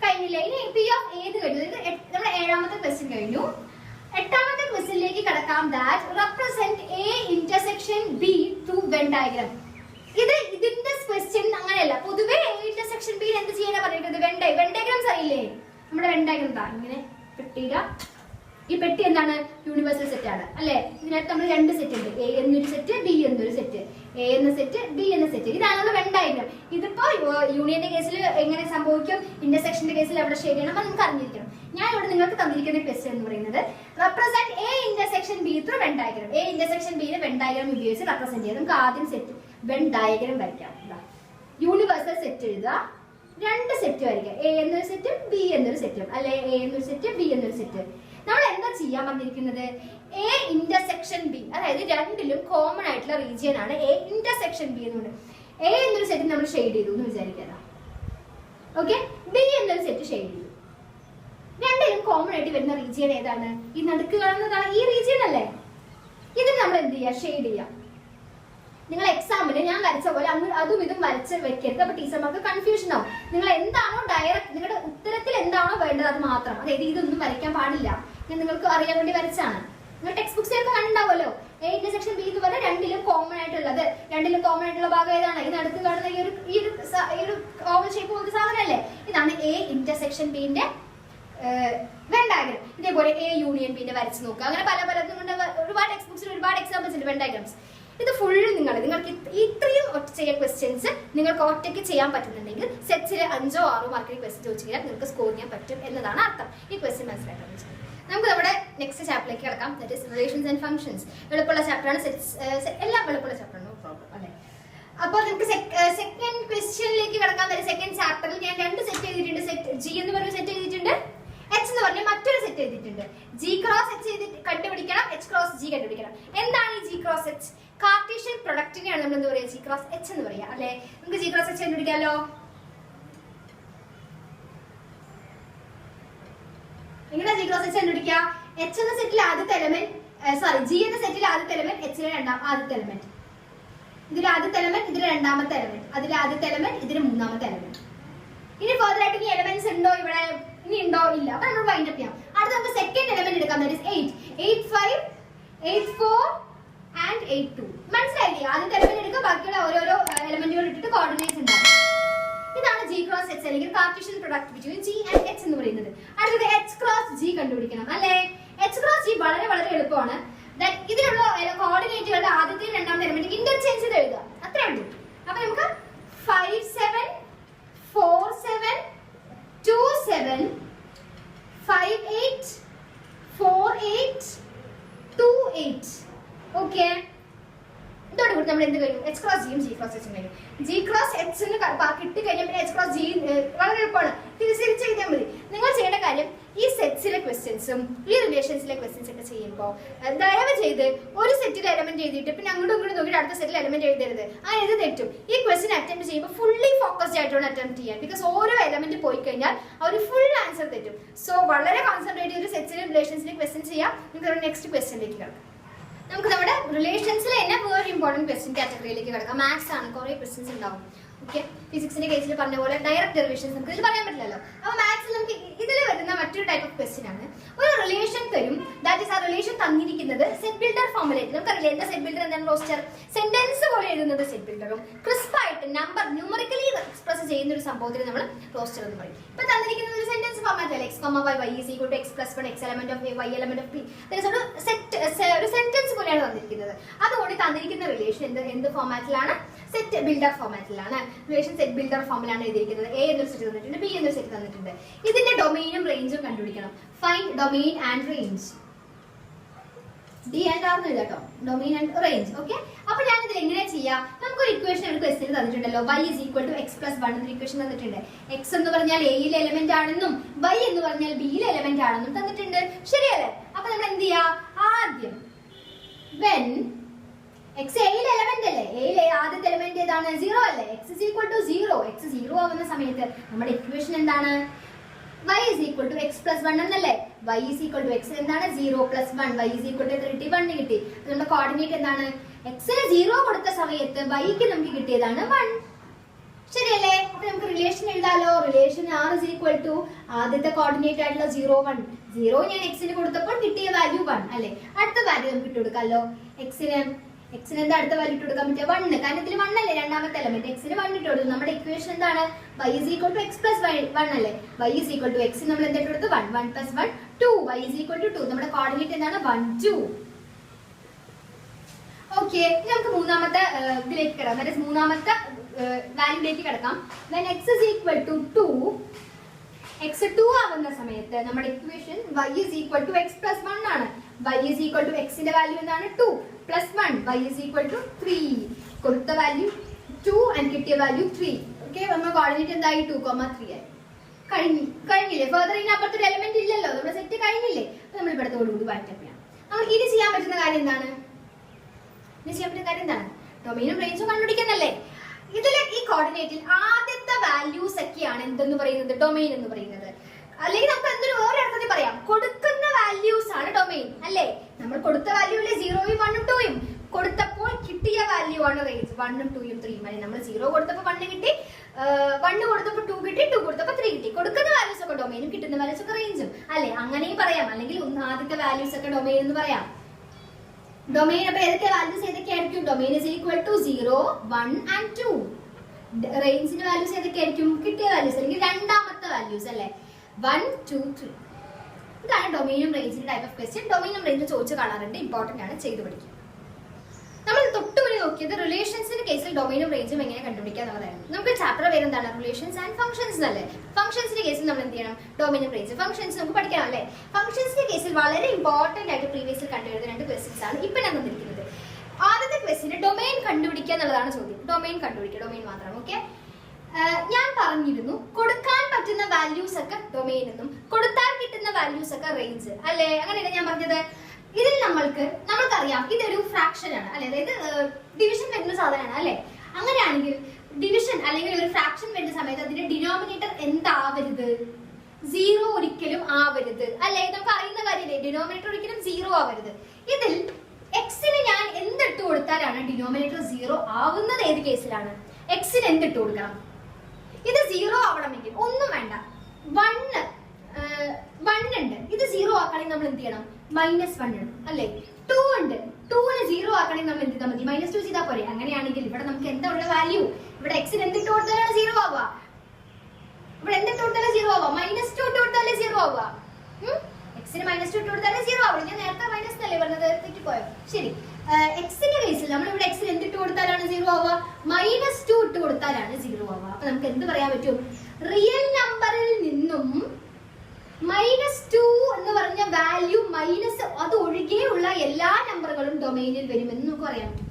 കഴിഞ്ഞില്ല. ഇനി P of A കഴിഞ്ഞു. നമ്മുടെ 7ാമത്തെ ക്വസ്റ്റ്യൻ കഴിഞ്ഞു. 8ാമത്തെ ക്വസ്റ്റ്യനിലേക്ക് കടക്കാം. That represent A intersection B through when diagram. ഇതിന്റെ ക്വസ്റ്റ്യൻ അങ്ങനെയല്ല. പൊതുവെ A ഇന്റർസെക്ഷൻ B എന്ത് ചെയ്യാനാ പറയുന്നത്? വെൻ ഡയഗ്രാംസ് അറിയില്ലേ? നമ്മുടെ വെൻ ഡയഗ്രാം ഇങ്ങനെ പെട്ടിയിട. ഈ പെട്ടി എന്താണ്? യൂണിവേഴ്സൽ സെറ്റ് ആണ് അല്ലെ. ഇതിനകത്ത് നമ്മൾ 2 സെറ്റ് ഉണ്ട്, A എന്നൊരു സെറ്റ്, B എന്നൊരു സെറ്റ്. A എന്ന സെറ്റ്, B എന്ന സെറ്റ്. ഇതാണ് നമ്മുടെ വെൻ ഡയഗ്രാം. ഇതിപ്പോ യൂണിയന്റെ കേസിൽ എങ്ങനെ സംഭവിക്കും, ഇന്റർസെക്ഷന്റെ കേസിൽ എവിടെ ശരിയാണ്, അപ്പൊ നിങ്ങൾക്ക് അറിഞ്ഞിരിക്കണം. ഞാൻ ഇവിടെ നിങ്ങൾക്ക് തന്നിരിക്കുന്ന ക്വസ്റ്റ്യൻ എന്ന് പറയുന്നത് represent A intersection B through when diagram. A intersection B നെ വെൻ ഡയഗ്രാം ഉപയോഗിച്ച് റെപ്രസെന്റ് ചെയ്യാം. നമുക്ക് ആദ്യം സെറ്റ് വെൻ ഡയഗ്രാം വരയ്ക്കാം. യൂണിവേഴ്സൽ സെറ്റ് എഴുതുക, 2 സെറ്റ് വരയ്ക്കാം. A എന്നൊരു സെറ്റും B എന്നൊരു സെറ്റും അല്ലെ. A എന്നൊരു സെറ്റ്, B എന്നൊരു സെറ്റ്. നമ്മൾ എന്താ ചെയ്യാൻ പറഞ്ഞിരിക്കുന്നത്? A ഇന്റർസെക്ഷൻ B, അതായത് രണ്ടിലും കോമൺ ആയിട്ടുള്ള റീജിയൻ ആണ് A ഇന്റർസെക്ഷൻ B എന്നുണ്ട്. A എന്നൊരു സെറ്റ് നമ്മൾ ഷെയ്ഡ് ചെയ്തു എന്ന് വിചാരിക്കാം. ഓക്കെ, B എന്നൊരു സെറ്റ് ഷെയ്ഡ് ചെയ്തു. രണ്ടിലും കോമൺ ആയിട്ട് വരുന്ന റീജിയൻ ഏതാണ്? ഈ നടുക്ക് കാണുന്നതാണ് ഈ റീജിയൻ അല്ലേ. ഇത് നമ്മൾ എന്ത് ചെയ്യാം? ഷെയ്ഡ് ചെയ്യാം. നിങ്ങൾ എക്സാമിന് ഞാൻ വരച്ച പോലെ അതും ഇതും വരച്ച് വെക്കരുത്. അപ്പൊ ടീച്ചർമാർക്ക് കൺഫ്യൂഷൻ ആവും. നിങ്ങൾ എന്താണോ ഡയറക്റ്റ് നിങ്ങളുടെ ഉത്തരത്തിൽ എന്താണോ വേണ്ടത് അത് മാത്രം. അതായത് ഇതൊന്നും വരയ്ക്കാൻ പാടില്ല. ഞാൻ നിങ്ങൾക്ക് അറിയാൻ വേണ്ടി വരച്ചാണ്. നിങ്ങൾ ടെക്സ്റ്റ് ബുക്സ് ഒക്കെ കണ്ടുണ്ടാവുമല്ലോ. A ഇന്റർസെക്ഷൻ B എന്ന് പറഞ്ഞാൽ രണ്ടിലും കോമൺ ആയിട്ടുള്ളത്. രണ്ടിലും കോമൺ ആയിട്ടുള്ള ഭാഗം ഏതാണ്? ഈ നടുക്ക് കാണുന്ന ഈ ഒരു ഓവൽ ഷേപ്പ് പോലത്തെ സാധനമല്ലേ. ഇതാണ് A ഇന്റർസെക്ഷൻ B ന്റെ വെൻ ഡയഗ്രാം. ഇതേപോലെ A യൂണിയൻ B ന്റെ വരച്ച് നോക്കുക. അങ്ങനെ പല ഒരുപാട് ടെക്സ്റ്റ് ബുക്സിൽ ഒരുപാട് എക്സാമ്പിൾസ് ഉണ്ട് വെൻ ഡയഗ്രാംസ്. ഇത് ഫുൾ നിങ്ങൾക്ക് ഇത്രയും ചെയ്യാൻ ക്വസ്റ്റ്യൻസ് നിങ്ങൾക്ക് ഒറ്റയ്ക്ക് ചെയ്യാൻ പറ്റുന്നുണ്ടെങ്കിൽ സെറ്റ്സിലെ 5 or 6 മാർക്കിന് ക്വസ്റ്റ്യൻ ചോദിച്ചു കഴിഞ്ഞാൽ നിങ്ങൾക്ക് സ്കോർ ചെയ്യാൻ പറ്റും എന്നതാണ് അർത്ഥം. ഈ ക്വസ്റ്റ്യൻ മനസ്സിലാക്കാൻ വെച്ചാൽ നമുക്ക് നമ്മുടെ നെക്സ്റ്റ് ചാപ്റ്ററിലേക്ക് കിടക്കാം. That is relations and functions. എളുപ്പമുള്ള ചാപ്റ്ററാണ്. സെറ്റ്സ് എല്ലാം എളുപ്പമുള്ള ചാപ്റ്ററാണ്, നോ പ്രോബ്ലം അല്ലേ. അപ്പോൾ നമുക്ക് സെക്കൻഡ് ക്വസ്റ്റ്യനിലേക്ക് കടക്കാൻ വരെ സെക്കൻഡ് ചാപ്റ്ററിൽ ഞാൻ 2 സെറ്റ് ചെയ്തിട്ടുണ്ട്. സെറ്റ് ജി എന്ന് പറഞ്ഞ സെറ്റ് ചെയ്തിട്ടുണ്ട്, എച്ച് എന്ന് പറഞ്ഞ മറ്റൊരു സെറ്റ് ചെയ്തിട്ടുണ്ട്. ജി ക്രോസ് എച്ച് ചെയ്തിട്ട് കണ്ടുപിടിക്കണം, എച്ച് ക്രോസ് ജി കണ്ടുപിടിക്കണം. എന്താണ് ഈ ജി ക്രോസ് എച്ച്? കാർട്ടീഷ്യൻ പ്രൊഡക്റ്റിനെയാണ് നമ്മൾ എന്ത് പറയുക? ജി ക്രോസ് എച്ച് എന്ന് പറയാം അല്ലെ. നമുക്ക് ജി ക്രോസ് എച്ച് കണ്ടുപിടിക്കാമല്ലോ. എങ്ങനെ ജി ക്രോസ് എച്ച് കണ്ടുപിടിക്കുക? എച്ച് എന്ന സെറ്റിൽ ആദ്യത്തെ എലമെന്റ്, ജി എന്ന സെറ്റിൽ ആദ്യത്തെ എലമെന്റ്, എച്ചിലെ ആദ്യത്തെ എലമെന്റ്, ഇതിൽ ആദ്യത്തെ എലമെന്റ്, ഇതിൽ രണ്ടാമത്തെ എലമെന്റ്, അതിൽ ആദ്യത്തെ എലമെന്റ്, ഇതിൽ മൂന്നാമത്തെ എലമെന്റ്. ഇനി ഫർദർ ആയിട്ട് ഈ എലമെന്റ്സ് ഉണ്ടോ ഇവിടെ? ഇനി ഉണ്ടോ? ഇല്ല. അപ്പൊ നമ്മൾ വൈൻഡ് അപ്പ് ചെയ്യാം. അടുത്ത നമുക്ക് സെക്കൻഡ് എലമെന്റ് എടുക്കാം. That is 8, 8, 5, 8, 4 and 8, 2. മനസ്സിലായില്ലേ? ആദ്യത്തെ എലമെന്റ് എടുക്കുക, ബാക്കിയുള്ള ഓരോരോ എലമെന്റുകൾ ഇട്ടിട്ട് കോർഡിനേറ്റ്സ് ഉണ്ടാവും. ഇതാണ് ജി ക്രോസ് എച്ച് അല്ലെങ്കിൽ Cartesian product between G and H എന്ന് പറയുന്നത്. അടുത്തത് എച്ച് ക്രോസ് ജി കണ്ടുപിടിക്കണം അല്ലേ. എച്ച് ക്രോസ് ജി വളരെ വളരെ എളുപ്പമാണ്. ഇതിലുള്ള കോർഡിനേറ്റുകളുടെ ആദ്യത്തെ രണ്ടാമത്തെ എലമെന്റ് ഇന്റർചേഞ്ച് ചെയ്ത് എഴുതുക, അത്രേ ഉള്ളൂ. അപ്പൊ നമുക്ക് 5, 7, 4, 7, 2, 7, 5, 8, 4, 8, 2, 8. ഓക്കെ, ഇതോടുകൂടി നമ്മൾ എന്ത് കഴിഞ്ഞു? എച്ച് ക്രോസ് ജിയും ജി ക്രോസ് എച്ചും കഴിഞ്ഞു. ജി ക്രോസ് എച്ചിന് കിട്ടി കഴിഞ്ഞാൽ പിന്നെ എച്ച് ക്രോസ് ജി വളരെ എളുപ്പമാണ്, തിരിച്ച് എഴുതിയാൽ മതി. നിങ്ങൾ ചെയ്യേണ്ട കാര്യം ഈ സെറ്റ്സിലെ ക്വസ്റ്റ്യൻസും ഈ റിലേഷൻസിലെ ക്വസ്റ്റ്യൻസ് ഒക്കെ ചെയ്യുമ്പോൾ ദയവ് ചെയ്ത് ഒരു സെറ്റിൽ എലമെന്റ് എഴുതിയിട്ട് പിന്നെ അങ്ങോട്ടും ഇങ്ങോട്ടും നോക്കിയിട്ട് അടുത്ത സെറ്റിൽ എലമെന്റ് എഴുതരുത്. ആ എഴുതി തെറ്റും. ഈ ക്വസ്റ്റ്യൻ അറ്റംപ്റ്റ് ചെയ്യുമ്പോൾ ഫുള്ളി ഫോക്കസ്ഡ് ആയിട്ടാണ് അറ്റംപ്റ്റ് ചെയ്യാൻ. ബിക്കോസ് ഓരോ എലമെന്റ് പോയി കഴിഞ്ഞാൽ അവർ ഫുൾ ആൻസർ തെറ്റും. സോ വളരെ കോൺസെൻട്രേറ്റ് ചെയ്ത് സെറ്റ്സിലും റിലേഷൻസിലും ക്വസ്റ്റ്യൻ ചെയ്യാം. നിങ്ങൾക്ക് നെക്സ്റ്റ് ക്വസ്റ്റ്യനിലേക്ക് കിടക്കാം. നമുക്ക് നമ്മുടെ റിലേഷൻസിൽ തന്നെ വേറെ ഇമ്പോർട്ടൻറ്റ് ക്വസ്റ്റ്യൻ കാറ്റഗറിയിലേക്ക് കിടക്കാം. മാത്സ് ആണ്, കുറേ ക്വസ്റ്റ്യൻസ് ഉണ്ടാവും. ഓക്കെ, ഫിസിക്സിന്റെ കേസിൽ പറഞ്ഞ പോലെ ഡയറക്റ്റ് ഡെറിവേഷൻസ് നമുക്ക് ഇതിൽ പറയാൻ പറ്റില്ലല്ലോ. അപ്പോൾ മാത്സിൽ നമുക്ക് ഇതിൽ വരുന്ന മറ്റൊരു ടൈപ്പ് ഓഫ് ക്വസ്റ്റ്യൻ ആണ്. ഒരു റിലേഷൻ തരും, ദാറ്റ് ഈസ് ആ റിലേഷൻ തന്നിരിക്കുന്നത് സെറ്റ് ബിൽഡർ ഫോമിലായിട്ട്. നമുക്കറിയില്ല എന്താ സെറ്റ് ബിൽഡർ, എന്താണ് റോസ്റ്റർ? സെന്റൻസ് പോലെ എഴുതുന്നത് സെറ്റ് ബിൽഡറും ക്രിസ്പായിട്ട് നമ്പർ ന്യൂമറിക്കലി എക്സ്പ്രസ് ചെയ്യുന്ന ഒരു സംഭവത്തിന് നമ്മൾ റോസ്റ്റർ എന്ന് പറയും. ഇപ്പൊ തന്നിരിക്കുന്നത് ഒരു സെന്റൻസ് ഫോർമാറ്റ് അല്ലേ. x, y is equal to x plus 1, x element of a, y element of b. ഒരു സെന്റൻസ് പോലെയാണ് തന്നിരിക്കുന്നത്. അതുകൊണ്ട് തന്നിരിക്കുന്ന റിലേഷൻ എന്ത് ഫോർമാറ്റിലാണ്? സെറ്റ് ബിൽഡർ ഫോർമാറ്റിലാണ്. റിലേഷൻ സെറ്റ് ബിൽഡർ ഫോമിലാണ് എഴുതിയിരിക്കുന്നത്. എ എന്നൊരു സെറ്റ് തന്നിട്ടുണ്ട്, ബി എന്നൊരു സെറ്റ് തന്നിട്ടുണ്ട്. ഇതിന്റെ ഡൊമെയിനും റേഞ്ചും കണ്ടുപിടിക്കണം. Find domain and range. D and R എന്ന് എഴുതാട്ടോ, ഡൊമെയിൻ ആൻഡ് റേഞ്ച്. ഓക്കെ, അപ്പൊ ഞാൻ ഇതിൽ എങ്ങനെ ചെയ്യാം? നമുക്കൊരു ഇക്വേഷൻ ഒരു ക്വസ്റ്റ്യൻ തന്നിട്ടുണ്ടല്ലോ. y is equal to x plus 1 എന്നൊരു ഇക്വേഷൻ തന്നിട്ടുണ്ട്. x എന്ന് പറഞ്ഞാൽ എയിലെ എലമെന്റ് ആണെന്നും y എന്ന് പറഞ്ഞാൽ ബിയിലെ എലമെന്റ് ആണെന്നും തന്നിട്ടുണ്ട്. ശരിയല്ലേ? അപ്പൊ നമ്മൾ എന്ത് ചെയ്യാ? ആദ്യം when x എയിലെ എലമെന്റ് അല്ലേ, എയിലെ ആദ്യത്തെ എലമെന്റ് ഏതാണ്? 0 അല്ലേ. x is equal to 0. x 0 ആവുന്ന സമയത്ത് നമ്മുടെ ഇക്വേഷൻ എന്താണ്? y is equal to x plus 1 എന്നല്ലേ. y is equal to x എന്താണ്? 0 plus 1. y is equal to 1 കിട്ടി. നമ്മുടെ കോർഡിനേറ്റ് എന്താണ്? x ന് 0 കൊടുത്ത സമയത്ത് y ക്ക് നമുക്ക് കിട്ടിയതാണ് 1. ശരിയല്ലേ? അപ്പൊ നമുക്ക് റിലേഷൻ എഴുതാലോ. Relation r is equal to ആദ്യത്തെ കോർഡിനേറ്റ് ആയിട്ടുള്ള 0, 1. 0 ഞാൻ x ന് കൊടുത്തപ്പോൾ കിട്ടിയ വാല്യൂ 1 അല്ലേ. അടുത്ത വാല്യൂ നമുക്ക് ഇട്ട് കൊടുക്കാമല്ലോ. x ന് എന്താ അടുത്ത വാല്യൂ ഇട്ട് കൊടുക്കാൻ പറ്റുക? 1. കാരണം ഇതിൽ 1 അല്ലേ രണ്ടാമത്തെ എലമെന്റ്. x ന് 1 ഇട്ട് കൊടുത്തു. നമ്മുടെ ഇക്വേഷൻ എന്താണ്? y is equal to x plus 1 അല്ലേ. y is equal to x നമ്മൾ എന്താ ഇട്ട് കൊടുത്തു? 1. 1 plus 1 2. y is equal to 2. നമ്മുടെ കോർഡിനേറ്റ് എന്താണ്? 1, 2. ഓക്കെ, ഇനി നമുക്ക് മൂന്നാമത്തെ ഇതിലേക്ക് കിടക്കാം. അതായത് മൂന്നാമത്തെ വാല്യൂലേക്ക് കിടക്കാം. when x is equal to 2, x 2 ആവുന്ന സമയത്ത് നമ്മുടെ equation y is equal to x plus 1 ആണ്. y is equal to x ന്റെ വാല്യൂ എന്താണ്? 2 plus 1. y is equal to 3. കൊടുത്ത വാല്യൂ 2 ആൻഡ് കിട്ടിയ വാല്യൂ 3. ഓക്കെ, നമ്മുടെ കോർഡിനേറ്റ് എന്തായി? 2, 3 ആയി. കഴിഞ്ഞില്ലേ? ഫർദർ ഇനി അപ്പുറത്തൊരു എലമെന്റ് ഇല്ലല്ലോ, നമ്മുടെ സെറ്റ് കഴിഞ്ഞില്ലേ. അപ്പൊ നമ്മൾ ഇവിടത്തോടുകൂടി വാറ്റപ്പ് ചെയ്യാം. നമുക്ക് ഇനി ചെയ്യാൻ പറ്റുന്ന കാര്യം എന്താണ്? ഡൊമെയിനും റേഞ്ചും കണ്ടുപിടിക്കുന്നല്ലേ. ഇതിലെ ഈ കോർഡിനേറ്റിൽ ആദ്യത്തെ വാല്യൂസ് ഒക്കെയാണ് എന്തെന്ന് പറയുന്നത്? ഡൊമെയിൻ എന്ന് പറയുന്നത്. അല്ലെങ്കിൽ നമുക്ക് എന്തൊരു വേറെ അർത്ഥത്തിൽ പറയാം, കൊടുക്കുന്ന വാല്യൂസ് ആണ് ഡൊമെയിൻ അല്ലേ. നമ്മൾ കൊടുത്ത വാല്യൂ അല്ലേ 0, 1, 2. കൊടുത്തപ്പോൾ കിട്ടിയ വാല്യൂ ആണ് റേഞ്ച്. 1, 2, 3. അല്ലെ, നമ്മൾ 0 കൊടുത്തപ്പോൾ 1 കിട്ടി, 1 കൊടുത്തപ്പോൾ 2 കിട്ടി, 2 കൊടുത്തപ്പോൾ 3 കിട്ടി. കൊടുക്കുന്ന വാല്യൂസ് ഒക്കെ ഡൊമെയിനും കിട്ടുന്ന വാല്യൂസ് ഒക്കെ റേഞ്ചും അല്ലെ. അങ്ങനെയും പറയാം. അല്ലെങ്കിൽ ആദ്യത്തെ വാല്യൂസ് ഒക്കെ ഡൊമെയിൻ എന്ന് പറയാം. ഡൊമെയിൻ അപ്പൊ ഏതൊക്കെ വാല്യൂസ് ഏതൊക്കെയായിരിക്കും? Domain is equal to 0, 1 and 2. റേഞ്ചിന്റെ വാല്യൂസ് ഏതൊക്കെയായിരിക്കും? കിട്ടിയ വാല്യൂസ് അല്ലെങ്കിൽ രണ്ടാമത്തെ വാല്യൂസ് അല്ലെ. 1, 2, 3. ഇതാണ് ഡൊമെയിനും റേഞ്ചിന്റെ ടൈപ്പ് ഓഫ് ക്വസ്റ്റ്യൻ. ഡൊമെയിനും റേഞ്ചും ചോദിച്ചു കാണാറുണ്ട്, ഇമ്പോർട്ടന്റ് ആണ്, ചെയ്തു പഠിക്കുക. നമ്മൾ തൊട്ടുമുന്നേ നോക്കിയത് റിലേഷൻസിന്റെ കേസിൽ ഡൊമെയിനും റേഞ്ചും എങ്ങനെ കണ്ടുപിടിക്കുക എന്നുള്ളതായിരുന്നു. നമുക്ക് ചാപ്റ്റർ പേര് എന്താണ്? റിലേഷൻസ് ആൻഡ് ഫംഗ്ഷൻസ് അല്ലേ. ഫംഗ്ഷൻസിന്റെ കേസിൽ നമ്മൾ എന്ത് ചെയ്യണം? ഡൊമെയിനും റേഞ്ചും ഫംഗ്ഷൻസ് നമുക്ക് പഠിക്കണം അല്ലേ. ഫംഗ്ഷൻസിന്റെ കേസിൽ വളരെ ഇമ്പോർട്ടന്റ് ആയിട്ട് പ്രീവിയസിൽ കണ്ടുവരുന്ന 2 ക്വസ്റ്റ്യൻസ് ആണ് ഇപ്പൊ ഞാൻ തന്നിരിക്കുന്നത്. ആദ്യത്തെ ക്വസ്റ്റ്യൻ ഡൊമെയിൻ കണ്ടുപിടിക്കുക എന്നുള്ളതാണ് ചോദ്യം. ഡൊമെയിൻ കണ്ടുപിടിക്കുക, ഡൊമെയിൻ മാത്രം. ഓക്കെ, ഞാൻ പറഞ്ഞിരുന്നു കൊടുക്കാൻ പറ്റുന്ന വാല്യൂസ് ഒക്കെ ഡൊമെയിൻ എന്നും കൊടുത്താൽ കിട്ടുന്ന വാല്യൂസ് ഒക്കെ റേഞ്ച് അല്ലേ? അങ്ങനെയല്ല ഞാൻ പറഞ്ഞത്. ഇതിൽ നമ്മൾക്കറിയാം ഇതൊരു ഫ്രാക്ഷൻ ആണ് അല്ലെ, അതായത് ഡിവിഷൻ വരുന്ന സാധനമാണ് അല്ലെ. അങ്ങനെയാണെങ്കിൽ ഡിവിഷൻ അല്ലെങ്കിൽ ഒരു ഫ്രാക്ഷൻ വരുന്ന സമയത്ത് അതിന്റെ ഡിനോമിനേറ്റർ എന്താവരുത്? 0 ഒരിക്കലും ആവരുത് അല്ലെ. നമുക്ക് അറിയുന്ന കാര്യമില്ലേ, ഡിനോമിനേറ്റർ ഒരിക്കലും 0 ആവരുത്. ഇതിൽ എക്സിന് ഞാൻ എന്തിട്ട് കൊടുത്താലാണ് ഡിനോമിനേറ്റർ 0 ആവുന്നത്? ഏത് കേസിലാണ്? എക്സിന് എന്തിട്ട് കൊടുക്കണം? ഇത് 0 ആവണമെങ്കിൽ ഒന്നും വേണ്ട, 1 ഉണ്ട്, ഇത് 0 ആക്കണമെങ്കിൽ നമ്മൾ എന്ത് ചെയ്യണം? -1 ഇടണം അല്ലെ. 2 ഉണ്ട്, 2ന് 0 ആക്കണമെങ്കിൽ നമ്മൾ എന്ത് ചെയ്താൽ മതി? -2 ചെയ്താൽ പോരെ. അങ്ങനെയാണെങ്കിൽ ഇവിടെ നമുക്ക് എന്താ ഉള്ള വാല്യൂ? ഇവിടെ എക്സിന് എന്തിട്ട് കൊടുത്താലാണ് 0 ആവുക? ഇവിടെ എന്തിട്ട് കൊടുത്താലും 0 ആവുക? -2 ഇട്ട് കൊടുത്താലേ 0 ആവുക. എക്സിന് -2 ഇട്ട് കൊടുത്താലേ 0 ആവുക. ഞാൻ നേരത്തെ മൈനസ് അല്ലേ പറഞ്ഞത്, തെറ്റിപ്പോയോ? ശരി, എക്സിന്റെ കേസിൽ നമ്മൾ ഇവിടെ എക്സിന് എന്തിട്ട് കൊടുത്താലാണ് 0 ആവുക? -2 ഇട്ട് കൊടുത്താലാണ് 0 ആവുക. അപ്പൊ നമുക്ക് എന്ത് പറയാൻ പറ്റും? റിയൽ നമ്പറിൽ നിന്നും -2 എന്ന് പറഞ്ഞ വാല്യൂ മൈനസ് അത് ഒഴികെയുള്ള എല്ലാ നമ്പറുകളും ഡൊമെയിനിൽ വരുമെന്ന് നമുക്ക് പറയാൻ പറ്റും.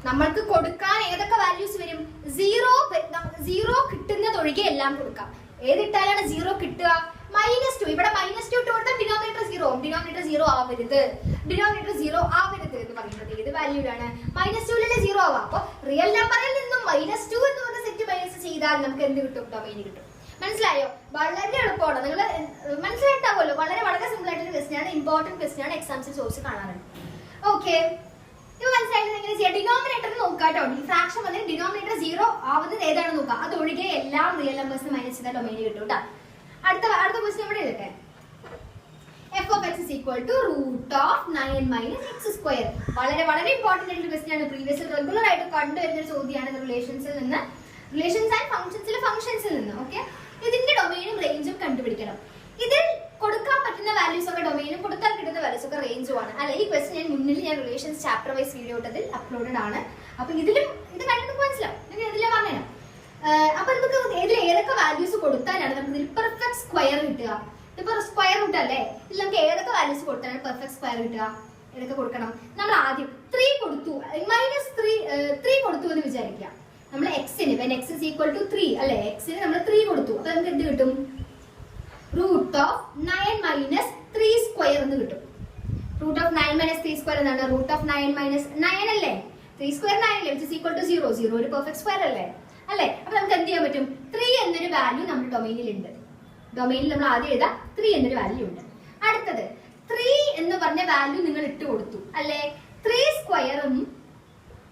നമ്മൾക്ക് കൊടുക്കാൻ ഏതൊക്കെ വാല്യൂസ് വരും? 0 കിട്ടുന്നതൊഴികെ എല്ലാം കൊടുക്കാം. ഏതിട്ടാലാണ് 0 കിട്ടുക? -2. ഇവിടെ -2 ഇട്ട് കൊടുത്താൽ ഡിനോമിനേറ്റർ 0 ആവരുത്. ഡിനോമിനേറ്റർ 0 ആവരുത് എന്ന് പറയുന്നത് ഏത് വാല്യൂലാണ്? -2 0 ആവാം. അപ്പൊ റിയൽ നമ്പറിൽ നിന്നും -2 എന്ന് പറഞ്ഞ സെറ്റ് മൈനസ് ചെയ്താൽ നമുക്ക് എന്ത് കിട്ടും? ഡൊമെയിൻ കിട്ടും. മനസ്സിലായോ? വളരെ എളുപ്പമാണ്. നിങ്ങൾ മനസ്സിലായിട്ടാവുമല്ലോ. വളരെ സിമ്പിൾ ആയിട്ടൊരു ക്വസ്റ്റ്യൻ ആണ്, ഇമ്പോർട്ടന്റ് ക്വസ്റ്റ്യൻ ആണ്, എക്സാംസിൽ ചോദിച്ച് കാണാറുണ്ട്. ഓക്കെ, ഇത് മനസ്സിലായിട്ട് എങ്ങനെ ചെയ്യാം? ഡിനോമിനേറ്റർ നോക്കാട്ടോ. ഫ്രാക്ഷൻ വന്നിട്ട് ഡിനോമിനേറ്റർ 0 ആവുന്നത് ഏതാണ് നോക്കുക. അത് ഒഴികെ എല്ലാം റിയൽ നമ്പേഴ്സിന് മൈനസ് ചെയ്താൽ ഡൊമെയിൻ കിട്ടും കേട്ടോ. അടുത്ത ക്വസ്റ്റ്യൻ ഇവിടെ എഴുതട്ടെ. f of x is equal to √9 minus x². വളരെ ഇമ്പോർട്ടന്റ് ആയിട്ടുള്ള ക്വസ്റ്റ്യൻ ആണ്. പ്രീവിയസ് റെഗുലർ ആയിട്ട് കണ്ടുവരുന്ന ഒരു ചോദ്യമാണ്. റിലേഷൻസിൽ നിന്ന്, റിലേഷൻസ് ആൻഡ് ഫംഗ്ഷൻസിൽ നിന്ന്. ഓക്കെ, ഇതിന്റെ ഡൊമെയിനും റേഞ്ചും കണ്ടുപിടിക്കണം. ഇതിൽ കൊടുക്കാൻ പറ്റുന്ന വാല്യൂസ് ഒക്കെ ഡൊമെയിനും കൊടുത്താൽ കിട്ടുന്ന വാല്യൂസ് ഒക്കെ റേഞ്ചും ആണ് അല്ലെ. ഈ ക്വസ്റ്റ്യൻ ഞാൻ റിലേഷൻസ് ചാപ്റ്റർ വൈസ് വീഡിയോ ഇട്ടതിൽ അപ്ലോഡഡ് ആണ്. അപ്പൊ ഇതിലും ഇത് കണ്ടിട്ട് മനസ്സിലാവും. ഇതിലെ പറഞ്ഞുതരാം. അപ്പൊ നമുക്ക് ഇതിൽ ഏതൊക്കെ വാല്യൂസ് കൊടുത്താലാണ് നമുക്ക് ഇതിൽ പെർഫെക്റ്റ് സ്ക്വയർ കിട്ടുക? ഇപ്പൊ സ്ക്വയർ റൂട്ട് അല്ലേ, ഇതിൽ നമുക്ക് ഏതൊക്കെ വാല്യൂസ് കൊടുത്താലാണ് പെർഫെക്റ്റ് സ്ക്വയർ കിട്ടുക? ഏതൊക്കെ കൊടുക്കണം? നമ്മൾ ആദ്യം 3 കൊടുത്തു, -3 കൊടുത്തു എന്ന് വിചാരിക്കുക. നമ്മൾ എക്സിന് x is equal to 3 അല്ലെ, എക്സിന് നമ്മൾ 3 കൊടുത്തു. അപ്പൊ നമുക്ക് എന്ത് കിട്ടും? √9 minus 3² എന്ന് കിട്ടും. √9 minus 3² എന്താണ്? √9 - 9 അല്ലേ? 3² 9 അല്ലേ, which is equal to 0. 0 ഒരു പെർഫെക്റ്റ് സ്ക്വയർ അല്ലേ? അപ്പൊ നമുക്ക് എന്ത് ചെയ്യാൻ പറ്റും? 3 എന്നൊരു വാല്യൂ നമ്മുടെ ഡൊമെയിനിൽ ഉണ്ട്. ഡൊമെയിനിൽ നമ്മൾ ആദ്യം എഴുതാം 3 എന്നൊരു വാല്യൂ ഉണ്ട്. അടുത്തത് 3 എന്ന് പറഞ്ഞ വാല്യൂ നിങ്ങൾ ഇട്ട് കൊടുത്തു അല്ലെ. 3²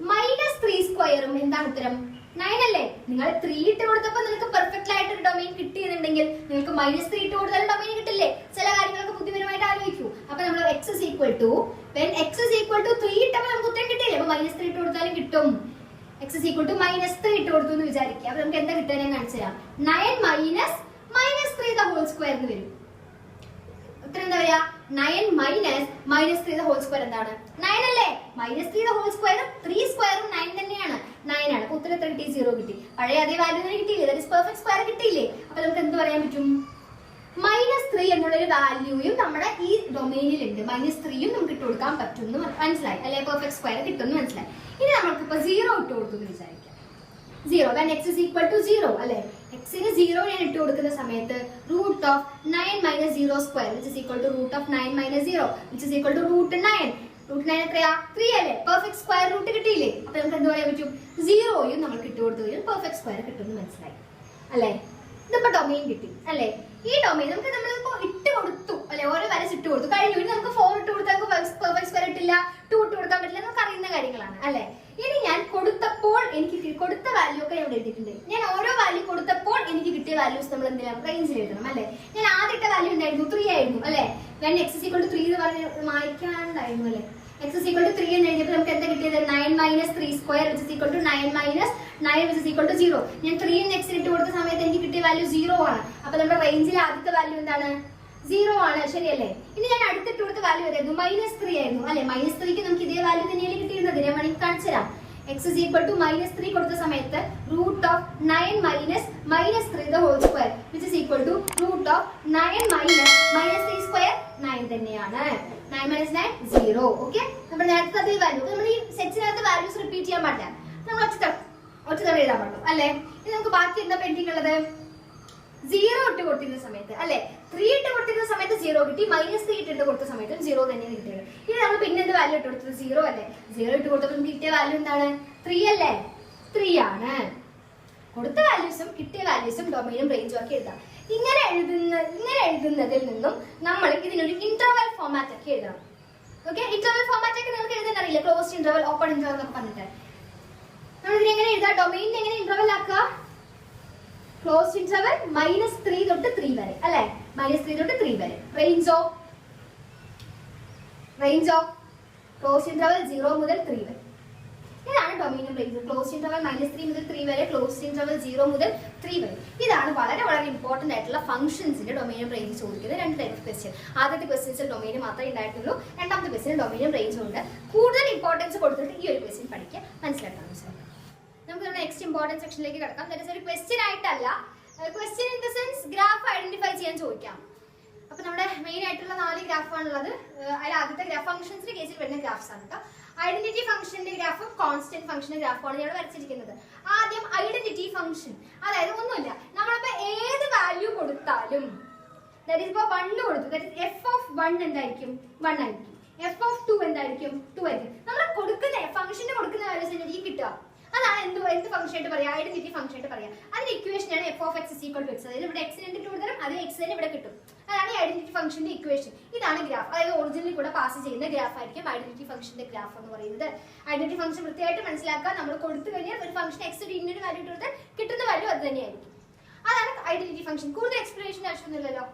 -3² എന്താണ് ഉത്തരം? 9 അല്ലേ? നിങ്ങൾ 3 ഇട്ട് കൊടുത്തപ്പോൾ നിങ്ങൾക്ക് പെർഫെക്റ്റ് ആയിട്ട് ഒരു ഡൊമെയിൻ കിട്ടിയെന്നുണ്ടെങ്കിൽ നിങ്ങൾക്ക് -3 ഇട്ട് കൊടുത്താലും ഡൊമെയിൻ കിട്ടില്ലേ? ചില കാര്യങ്ങളൊക്കെ ബുദ്ധിപരമായിട്ട് ആലോചിക്കൂ. അപ്പൊ നമ്മൾ x is equal to 3 ഇട്ടപ്പോൾ നമുക്ക് ഉത്തരം കിട്ടിയില്ലേ? അപ്പൊ -3 ഇട്ട് കൊടുത്താലും കിട്ടും. x is equal to -3 ഇട്ട് കൊടുത്തു എന്ന് വിചാരിക്കുക. അപ്പൊ നമുക്ക് എന്താ കിട്ടുക? ഞാൻ കാണിച്ചു തരാം. 9 - -3 the whole square എന്ന് വരും. ഉത്തരം എന്താ പറയാ? 9 - -3 the whole square എന്താണ്? 9 അല്ലേ? -3 the whole square 3² 9 തന്നെയാണ്. 9 ആണ്. ഉത്തരം എത്ര കിട്ടി? 0 കിട്ടി. പഴയ അതേ വാല്യൂ തന്നെ കിട്ടിയില്ലേ? ദാറ്റ് ഈസ് പെർഫെക്റ്റ് സ്ക്വയർ കിട്ടിയില്ലേ? അപ്പൊ നമുക്ക് എന്ത് പറയാൻ പറ്റും? -3 എന്നുള്ളൊരു വാല്യൂയും നമ്മുടെ ഈ ഡൊമെയിനിൽ ഉണ്ട്. -3യും നമുക്ക് ഇട്ട് കൊടുക്കാൻ പറ്റും എന്ന് മനസ്സിലായി അല്ലെ? പെർഫെക്റ്റ് സ്ക്വയർ കിട്ടും എന്ന് മനസ്സിലായി. ഇനി നമ്മൾക്ക് ഇപ്പൊ 0 ഇട്ട് കൊടുത്തു എന്ന് വിചാരിക്കാം. 0 when x is equal to 0 അല്ലെ. എക്സിന് 0 ഞാൻ ഇട്ട് കൊടുക്കുന്ന സമയത്ത് √9 - 0² which is equal to √9 - 0 which is equal to √9. √9 എത്രയാ? 3 അല്ലേ? പെർഫെക്റ്റ് സ്ക്വയർ റൂട്ട് കിട്ടിയില്ലേ? അപ്പൊ നമുക്ക് എന്ത് പറയാൻ പറ്റും? 0യും നമ്മൾ ഇട്ട് കൊടുത്തു കഴിഞ്ഞാൽ പെർഫെക്റ്റ് സ്ക്വയർ കിട്ടുമെന്ന് മനസ്സിലായി അല്ലെ. ഇതിപ്പോ ഡൊമെയിൻ കിട്ടി അല്ലെ. ഈ ഡൊമെയിൻ നമുക്ക് നമ്മളിപ്പോ ഇട്ട് കൊടുത്തു അല്ലെ, ഓരോ വാല്യൂസ് ഇട്ട് കൊടുത്തു കഴിഞ്ഞു. ഇനി നമുക്ക് 4 ഇട്ട് കൊടുത്താൽ പെർഫെക്റ്റ് സ്ക്വയർ കിട്ടില്ല, 2 ഇട്ട് കൊടുക്കാൻ പറ്റില്ല, നമുക്ക് അറിയുന്ന കാര്യങ്ങളാണ് അല്ലെ. ഇനി ഞാൻ കൊടുത്തപ്പോൾ എനിക്ക് കൊടുത്ത വാല്യൂ ഒക്കെ ഞാൻ എഴുതിയിട്ടുണ്ട്. ഞാൻ ഓരോ വാല്യൂ കൊടുത്തപ്പോൾ എനിക്ക് കിട്ടിയ വാല്യൂസ് നമ്മൾ എന്തിനാണ് റേഞ്ചിൽ എഴുതണം അല്ലെ. ഞാൻ ആദ്യത്തെ വാല്യൂ എന്തായിരുന്നു? 3 ആയിരുന്നു അല്ലെ. when x is equal to 3 എന്ന് പറഞ്ഞ് മായ്ക്കാണ്ടായിരുന്നു അല്ലെ. x is equal to 3 എന്ന് എഴുതിയപ്പോൾ നമുക്ക് എന്താ കിട്ടിയത്? 9 - 3² which is equal to 9 - 9 which is equal to 0. ഞാൻ 3 എന്ന് x ഇട്ട് കൊടുത്ത സമയത്ത് എനിക്ക് കിട്ടിയ വാല്യൂ 0 ആണ്. അപ്പൊ നമ്മുടെ റേഞ്ചിലെ ആദ്യത്തെ വാല്യൂ എന്താണ്? 0 ആണ്. ശരിയല്ലേ? ഇനി ഞാൻ അടുത്തിട്ട് കൊടുത്ത വാല്യൂ ഏതായിരുന്നു? -3 ആയിരുന്നു അല്ലെ. -3ക്ക് നമുക്ക് ഇതേ വാല്യൂ തന്നെയാണ് കിട്ടിയിരുന്നത്. ഞാൻ വേണമെങ്കിൽ കാണിച്ചു തരാം. x is equal to -3 കൊടുത്ത സമയത്ത് √9 - -3 the whole square which is equal to √9 - -3² 9 തന്നെയാണ്. 9 minus 9 0. ഓക്കെ, നമ്മൾ നേരത്തെ അതേ വാല്യൂ നമ്മൾ ഈ സെറ്റിനകത്ത് വാല്യൂസ് റിപ്പീറ്റ് ചെയ്യാൻ പാടില്ല, നമ്മൾ ഒറ്റ തവണ എഴുതാൻ പാടുള്ളൂ അല്ലേ. ഇനി നമുക്ക് ബാക്കി എന്താ പെൻഡിങ് ഉള്ളത്? 0 ഇട്ട് കൊടുത്തിരുന്ന സമയത്ത് അല്ലെ, 3 ഇട്ട് കൊടുത്തിരുന്ന സമയത്ത് 0 കിട്ടി, -3 ഇട്ട് കൊടുത്ത സമയത്തും 0 തന്നെയാണ് കിട്ടിയത്. ഇനി നമ്മൾ പിന്നെ എന്ത് വാല്യൂ ഇട്ട് കൊടുത്തത്? 0 അല്ലേ. 0 ഇട്ട് കൊടുത്തപ്പോൾ കിട്ടിയ വാല്യൂ എന്താണ്? 3 അല്ലേ. 3 ആണ്. കൊടുത്ത വാല്യൂസും കിട്ടിയ വാല്യൂസും ഡൊമൈനും റേഞ്ചും ഒക്കെ എഴുതാം. ഇങ്ങനെ എഴുതുന്നതിൽ നിന്നും നമ്മൾ ഇതിനൊരു ഇന്റർവൽ ഫോമാറ്റ് ഒക്കെ എഴുതണം. ഓക്കെ, ഇന്റർവൽ ഫോമാറ്റ് ഒക്കെ നിങ്ങൾക്ക് എഴുതാൻ അറിയില്ല, ക്ലോസ്ഡ് ഇന്റർവൽ, ഓപ്പൺ ഇന്റർവൽ എന്നൊക്കെ പറഞ്ഞിട്ട്. നമ്മൾ ഇതിനെങ്ങനെ എഴുതാം? ഡൊമൈൻ എങ്ങനെ ഇന്റർവൽ ആക്കുക? ക്ലോസ്ഡ് ഇന്റർവൽ -3 തൊട്ട് 3 വരെ അല്ലെ, -3 തൊട്ട് 3 വരെ. റേഞ്ചോ ക്ലോസ്ഡ് ഇന്റർവൽ 0 മുതൽ 3 വരെ. ഇതാണ് ഡൊമൈനും റേഞ്ചും. ക്ലോസ്ഡ് ഇന്റർവൽ -3 മുതൽ 3 വരെ, ക്ലോസ്ഡ് ഇന്റർവൽ 0 മുതൽ 3 വരെ. ഇതാണ് വളരെ വളരെ ഇമ്പോർട്ടന്റ് ആയിട്ടുള്ള ഫംഗ്ഷൻസിന്റെ ഡൊമൈനും റേഞ്ച് ചോദിക്കുന്നത്. 2 ടൈപ്പ് ക്വസ്റ്റ്യൻ. ആദ്യത്തെ ക്വസ്റ്റ്യൻസിൽ ഡൊമൈൻ മാത്രമേ ഉണ്ടായിട്ടുള്ളൂ, രണ്ടാമത്തെ ക്വസ്റ്റ്യൻ ഡൊമൈനും റേഞ്ചും ഉണ്ട്. കൂടുതൽ ഇമ്പോർട്ടൻസ് കൊടുത്തിട്ട് ഈ ഒരു ക്വസ്റ്റ്യൻ പഠിക്കുക, മനസ്സിലാക്കാൻ മനസ്സിലാക്കാം. നമുക്ക് നമ്മുടെ നെക്സ്റ്റ് ഇമ്പോർട്ടൻറ്റ് സെക്ഷനിലേക്ക് കിടക്കാം. ദാറ്റ് ഈസ് ഒരു ക്വസ്റ്റ്യൻ ആയിട്ടല്ല, question in the sense graph identify ചെയ്യാൻ ചോദിക്കാം. അപ്പൊ നമ്മുടെ മെയിൻ ആയിട്ടുള്ള 4 ഗ്രാഫാണുള്ളത്. അതിൽ ആദ്യത്തെ ഗ്രാഫ് ഫംഗ്ഷൻസിന്റെ കേസിൽ വരുന്ന ഗ്രാഫ്സ് ആണ് കേട്ടോ. ഐഡന്റിറ്റി ഫംഗ്ഷന്റെ ഗ്രാഫും കോൺസ്റ്റന്റ് ഫംഗ്ഷന്റെ ഗ്രാഫാണ് ഞാൻ വരച്ചിരിക്കുന്നത്. ആദ്യം ഐഡന്റിറ്റി ഫംഗ്ഷൻ, അതായത് ഒന്നുമില്ല, നമ്മളിപ്പോ ഏത് വാല്യൂ കൊടുത്താലും, ദാറ്റ് ഈസ് ഇപ്പൊ 1 കൊടുത്തു, ദാറ്റ് ഈസ് f of 1 എന്തായിരിക്കും? 1 ആയിരിക്കും. f of 2 എന്തായിരിക്കും? 2 ആയിരിക്കും. നമ്മൾ കൊടുക്കുന്ന ഫംഗ്ഷന്റെ കൊടുക്കുന്ന വാല്യൂസ് എനിക്ക് കിട്ടുക. അതാണ് എന്ത് ഫംഗ്ഷൻ ആയിട്ട് പറയാം? ഐഡന്റിറ്റി ഫംഗ്ഷൻ ആയിട്ട് പറയാം. അതിന്റെ ഇക്വേഷൻ ആണ് f of x is equal to x. അതായത് ഇവിടെ x ഇട്ട് കൊടുത്താലും അത് x തന്നെ ഇവിടെ കിട്ടും. അതാണ് ഐഡന്റിറ്റി ഫംഗ്ഷന്റെ ഇക്വേഷൻ. ഇതാണ് ഗ്രാഫ്, അതായത് ഒറിജിനിൽ കൂടെ പാസ് ചെയ്യുന്ന ഗ്രാഫ് ആയിരിക്കും ഐഡന്റിറ്റി ഫംഗ്ഷന്റെ ഗ്രാഫ് എന്ന് പറയുന്നത്. ഐഡന്റിറ്റി ഫംഗ്ഷൻ വൃത്തിയായിട്ട് മനസ്സിലാക്കുക. നമ്മൾ കൊടുത്തു കഴിഞ്ഞാൽ ഒരു ഫംഗ്ഷൻ x ഇന്നൊരു വാല്യൂ ഇട്ട് കൊടുത്താൽ കിട്ടുന്ന വാല്യൂ അത് തന്നെയായിരിക്കും. അതാണ് ഐഡന്റിറ്റി ഫംഗ്ഷൻ. കൂടുതൽ എക്സ്പ്ലനേഷൻ ആവശ്യമൊന്നുമില്ലല്ലോ.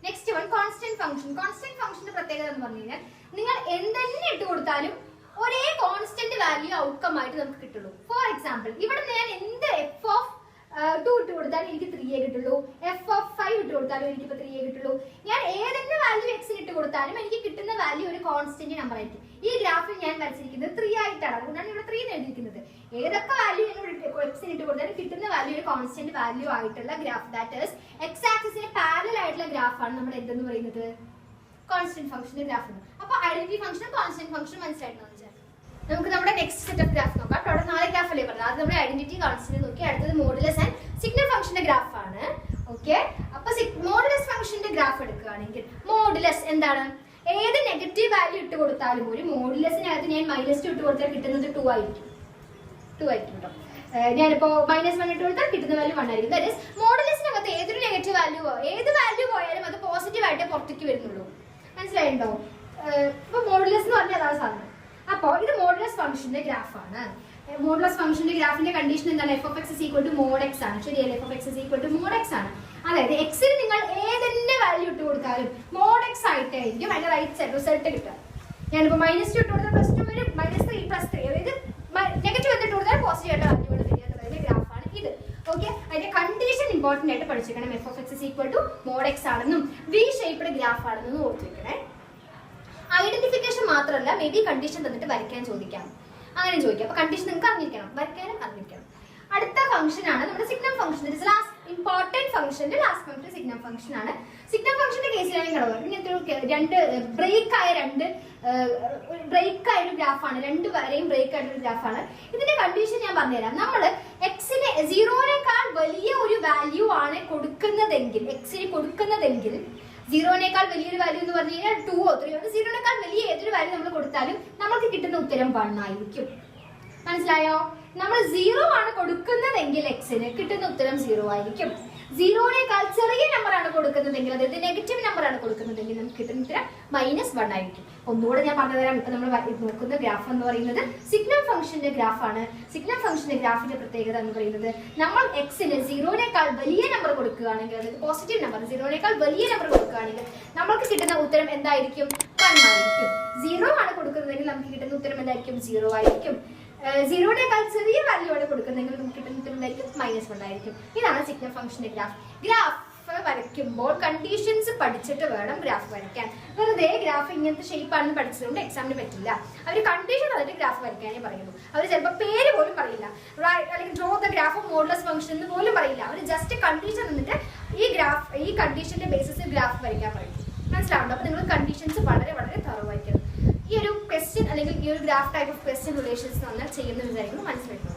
Next one constant function. Constant ഫംഗ്ഷന്റെ പ്രത്യേകത എന്ന് പറഞ്ഞു കഴിഞ്ഞാൽ നിങ്ങൾ എന്തെന്നെ ഇട്ട് കൊടുത്താലും ഒരേ കോൺസ്റ്റന്റ് വാല്യൂ ഔട്ട്കം ആയിട്ട് നമുക്ക് കിട്ടുള്ളൂ. ഫോർ എക്സാമ്പിൾ, ഇവിടെ ഞാൻ എന്ത് f of 2 ഇട്ട് കൊടുത്താലും എനിക്ക് 3 കിട്ടുള്ളൂ, f of 5 ഇട്ട് കൊടുത്താലും എനിക്ക് 3 കിട്ടുള്ളൂ. ഞാൻ ഏതെങ്കിലും വാല്യൂ x ഇട്ട് കൊടുത്താലും എനിക്ക് കിട്ടുന്ന വാല്യൂ ഒരു കോൺസ്റ്റന്റ് നമ്പർ ആയിരിക്കും. ഈ ഗ്രാഫിൽ ഞാൻ വരച്ചിരിക്കുന്നത് 3 ആയിട്ടാണ്, അതുകൊണ്ടാണ് ഇവിടെ 3 എഴുതിയിരിക്കുന്നത്. ഏതൊക്കെ വാല്യൂ x ഇട്ട് കൊടുത്താലും കിട്ടുന്ന വാല്യൂ ഒരു കോൺസ്റ്റന്റ് വാല്യൂ ആയിട്ടുള്ള ഗ്രാഫ്, ദാറ്റ് ഈസ് x ആക്സിസിന് പാരലൽ ആയിട്ടുള്ള ഗ്രാഫാണ് നമ്മൾ എന്തെന്ന് പറയുന്നത്? കോൺസ്റ്റന്റ് ഫംഗ്ഷന്റെ ഗ്രാഫ്. അപ്പൊ ഐഡന്റിറ്റി ഫംഗ്ഷനും കോൺസ്റ്റന്റ് ഫംഗ്ഷനും മനസ്സിലായിട്ടാണ്. നമുക്ക് നമ്മുടെ നെക്സ്റ്റ് സെറ്റ് ഓഫ് ഗ്രാഫ് നോക്കാം. അവിടെ 4 ഗ്രാഫ് അല്ലേ പറഞ്ഞത്. അത് നമ്മുടെ ഐഡന്റിറ്റി കോൺസ്റ്റന്റ് നോക്കി. അടുത്തത് മോഡുലസ് ആൻഡ് സിഗ്നൽ ഫംഗ്ഷന്റെ ഗ്രാഫ് ആണ്. ഓക്കെ, അപ്പൊ മോഡുലസ് ഫംഗ്ഷന്റെ ഗ്രാഫ് എടുക്കുകയാണെങ്കിൽ മോഡുലസ് എന്താണ്? ഏത് നെഗറ്റീവ് വാല്യൂ ഇട്ട് കൊടുത്താലും ഒരു മോഡുലസിനകത്ത് ഞാൻ -2 ഇട്ട് കൊടുത്താൽ കിട്ടുന്നത് 2 ആയിരിക്കും. 2 ആയിരിക്കും കേട്ടോ. ഞാനിപ്പോ -1 ഇട്ട് കൊടുത്താൽ കിട്ടുന്ന വാല്യൂ 1 ആയിരിക്കും. ദാറ്റ് ഈസ് മോഡുലസിനകത്ത് ഏതൊരു നെഗറ്റീവ് വാല്യൂ ഏത് വാല്യൂ പോയാലും അത് പോസിറ്റീവ് ആയിട്ട് പുറത്തേക്ക് വരുന്നുള്ളൂ. മനസ്സിലായിട്ടുണ്ടോ? ഇപ്പൊ മോഡുലസ് എന്ന് പറഞ്ഞാൽ അതാണ് സാധനം. അപ്പോ ഇത് മോഡുലസ് ഫംഗ്ഷന്റെ ഗ്രാഫാണ്. മോഡുലസ് ഫംഗ്ഷന്റെ ഗ്രാഫിന്റെ കണ്ടീഷൻ എന്താണ്? f of x is equal to mod x ആണ്. ശരിയല്ലേ? f of x is equal to mod x ആണ്. അതായത് x ന് നിങ്ങൾ ഏതെന്നെ വാല്യൂ ഇട്ട് കൊടുത്താലും mod x ആയിട്ടായിരിക്കും അതിന്റെ റൈറ്റ് സൈഡ് റിസൾട്ട് കിട്ടുക. ഞാനിപ്പോ -2 ഇട്ട് കൊടുത്താൽ +2 വരും, -3 +3, അതായത് നെഗറ്റീവ് ഇട്ട് കൊടുത്താൽ പോസിറ്റീവ് ആയിട്ട് വാല്യൂ വരിക ഗ്രാഫാണ് ഇത്. ഓക്കെ, അതിന്റെ കണ്ടീഷൻ ഇമ്പോർട്ടന്റ് ആയിട്ട് പഠിച്ചിരിക്കണം. f of x is equal to mod x ആണെന്നും V ഷേപ്ഡ് ഗ്രാഫ് ആണെന്നും ഓർത്ത് വെക്കണേ. ഐഡന്റിഫിക്കേഷൻ മാത്രമല്ല, മേ ബി കണ്ടീഷൻ തന്നിട്ട് വരയ്ക്കാൻ ചോദിക്കാം, അങ്ങനെ ചോദിക്കാം. അപ്പൊ കണ്ടീഷൻ നിങ്ങൾക്ക് അറിഞ്ഞിരിക്കണം, വരയ്ക്കാനും അറിഞ്ഞിരിക്കണം. അടുത്ത ഫംഗ്ഷൻ ആണ് നമ്മുടെ സിഗ്നൽ ഫംഗ്ഷൻ. ലാസ്റ്റ് ഇമ്പോർട്ടന്റ് ഫംഗ്ഷന്റെ ലാസ്റ്റ് ഫംഗ്ഷൻ സിഗ്നൽ ഫംഗ്ഷൻ ആണ്. സിഗ്നൽ ഫംഗ്ഷന്റെ കേസിലാണെങ്കിൽ ഇങ്ങനത്തെ രണ്ട് ബ്രേക്ക് ആയ ഒരു ഗ്രാഫാണ്, 2 വരെയും ബ്രേക്ക് ആയിട്ടുള്ള ഗ്രാഫാണ്. ഇതിന്റെ കണ്ടീഷൻ ഞാൻ പറഞ്ഞുതരാം. നമ്മൾ എക്സിന് 0നേക്കാൾ വലിയ ഒരു വാല്യൂ ആണ് കൊടുക്കുന്നതെങ്കിൽ, എക്സിന് കൊടുക്കുന്നതെങ്കിൽ 0നേക്കാൾ വലിയൊരു വാല്യൂ എന്ന് പറഞ്ഞു കഴിഞ്ഞാൽ 2 or 3, 0നേക്കാൾ വലിയ ഏതൊരു വാല്യൂ നമ്മൾ കൊടുത്താലും നമുക്ക് കിട്ടുന്ന ഉത്തരം 1 ആയിരിക്കും. മനസ്സിലായോ? നമ്മൾ 0 ആണ് കൊടുക്കുന്നതെങ്കിൽ എക്സിന് കിട്ടുന്ന ഉത്തരം 0 ആയിരിക്കും. 0നേക്കാൾ ചെറിയ നമ്പർ ആണ് കൊടുക്കുന്നതെങ്കിൽ, അതായത് നെഗറ്റീവ് നമ്പർ ആണ് കൊടുക്കുന്നതെങ്കിൽ നമുക്ക് കിട്ടുന്ന ഉത്തരം -1 ആയിരിക്കും. ഒന്നുകൂടെ ഞാൻ പറഞ്ഞുതരാം. ഇപ്പൊ നമ്മൾ നോക്കുന്ന ഗ്രാഫ് എന്ന് പറയുന്നത് സിഗ്നൽ ഫംഗ്ഷന്റെ ഗ്രാഫാണ്. സിഗ്നൽ ഫംഗ്ഷന്റെ ഗ്രാഫിന്റെ പ്രത്യേകത എന്ന് പറയുന്നത് നമ്മൾ എക്സിന് 0നേക്കാൾ വലിയ നമ്പർ കൊടുക്കുകയാണെങ്കിൽ, അതായത് പോസിറ്റീവ് നമ്പർ 0നേക്കാൾ വലിയ നമ്പർ കൊടുക്കുകയാണെങ്കിൽ നമുക്ക് കിട്ടുന്ന ഉത്തരം എന്തായിരിക്കും? 1 ആയിരിക്കും. 0 ആണ് കൊടുക്കുന്നതെങ്കിൽ നമുക്ക് കിട്ടുന്ന ഉത്തരം എന്തായിരിക്കും? 0 ആയിരിക്കും. 0നേക്കാൾ ചെറിയ വാല്യൂ ആണ് കൊടുക്കുന്നതെങ്കിൽ നമുക്ക് കിട്ടുന്ന ഉത്തരം എന്തായിരിക്കും? -1 ആയിരിക്കും. ഇതാണ് സിഗ്നൽ ഫംഗ്ഷന്റെ ഗ്രാഫ്. ഗ്രാഫ് വരയ്ക്കുമ്പോൾ കണ്ടീഷൻസ് പഠിച്ചിട്ട് വേണം ഗ്രാഫ് വരയ്ക്കാൻ. വെറുതെ ഗ്രാഫ് ഇങ്ങനത്തെ ഷേപ്പ് ആണെന്ന് പഠിച്ചതുകൊണ്ട് എക്സാമിന് പറ്റില്ല. അവർ കണ്ടീഷൻ തന്നിട്ട് ഗ്രാഫ് വരയ്ക്കാനേ പറയുള്ളൂ. അവർ ചിലപ്പോൾ പേര് പോലും പറയില്ല, അല്ലെങ്കിൽ draw the graph of modulus function എന്ന് പോലും പറയില്ല. അവർ ജസ്റ്റ് കണ്ടീഷൻ തന്നിട്ട് ഈ കണ്ടീഷന്റെ ബേസിസിൽ ഗ്രാഫ് വരയ്ക്കാൻ പറയും. മനസ്സിലാവുന്നുണ്ട്. അപ്പോൾ നിങ്ങൾ കണ്ടീഷൻസ് വളരെ വളരെ തറവായിരിക്കണം. ഈ ഒരു ക്വസ്റ്റ്യൻ അല്ലെങ്കിൽ ഈ ഒരു graph type of question relations നമ്മൾ ചെയ്യുന്ന വിചാരിക്കുന്നു മനസ്സിലാക്കുന്നു.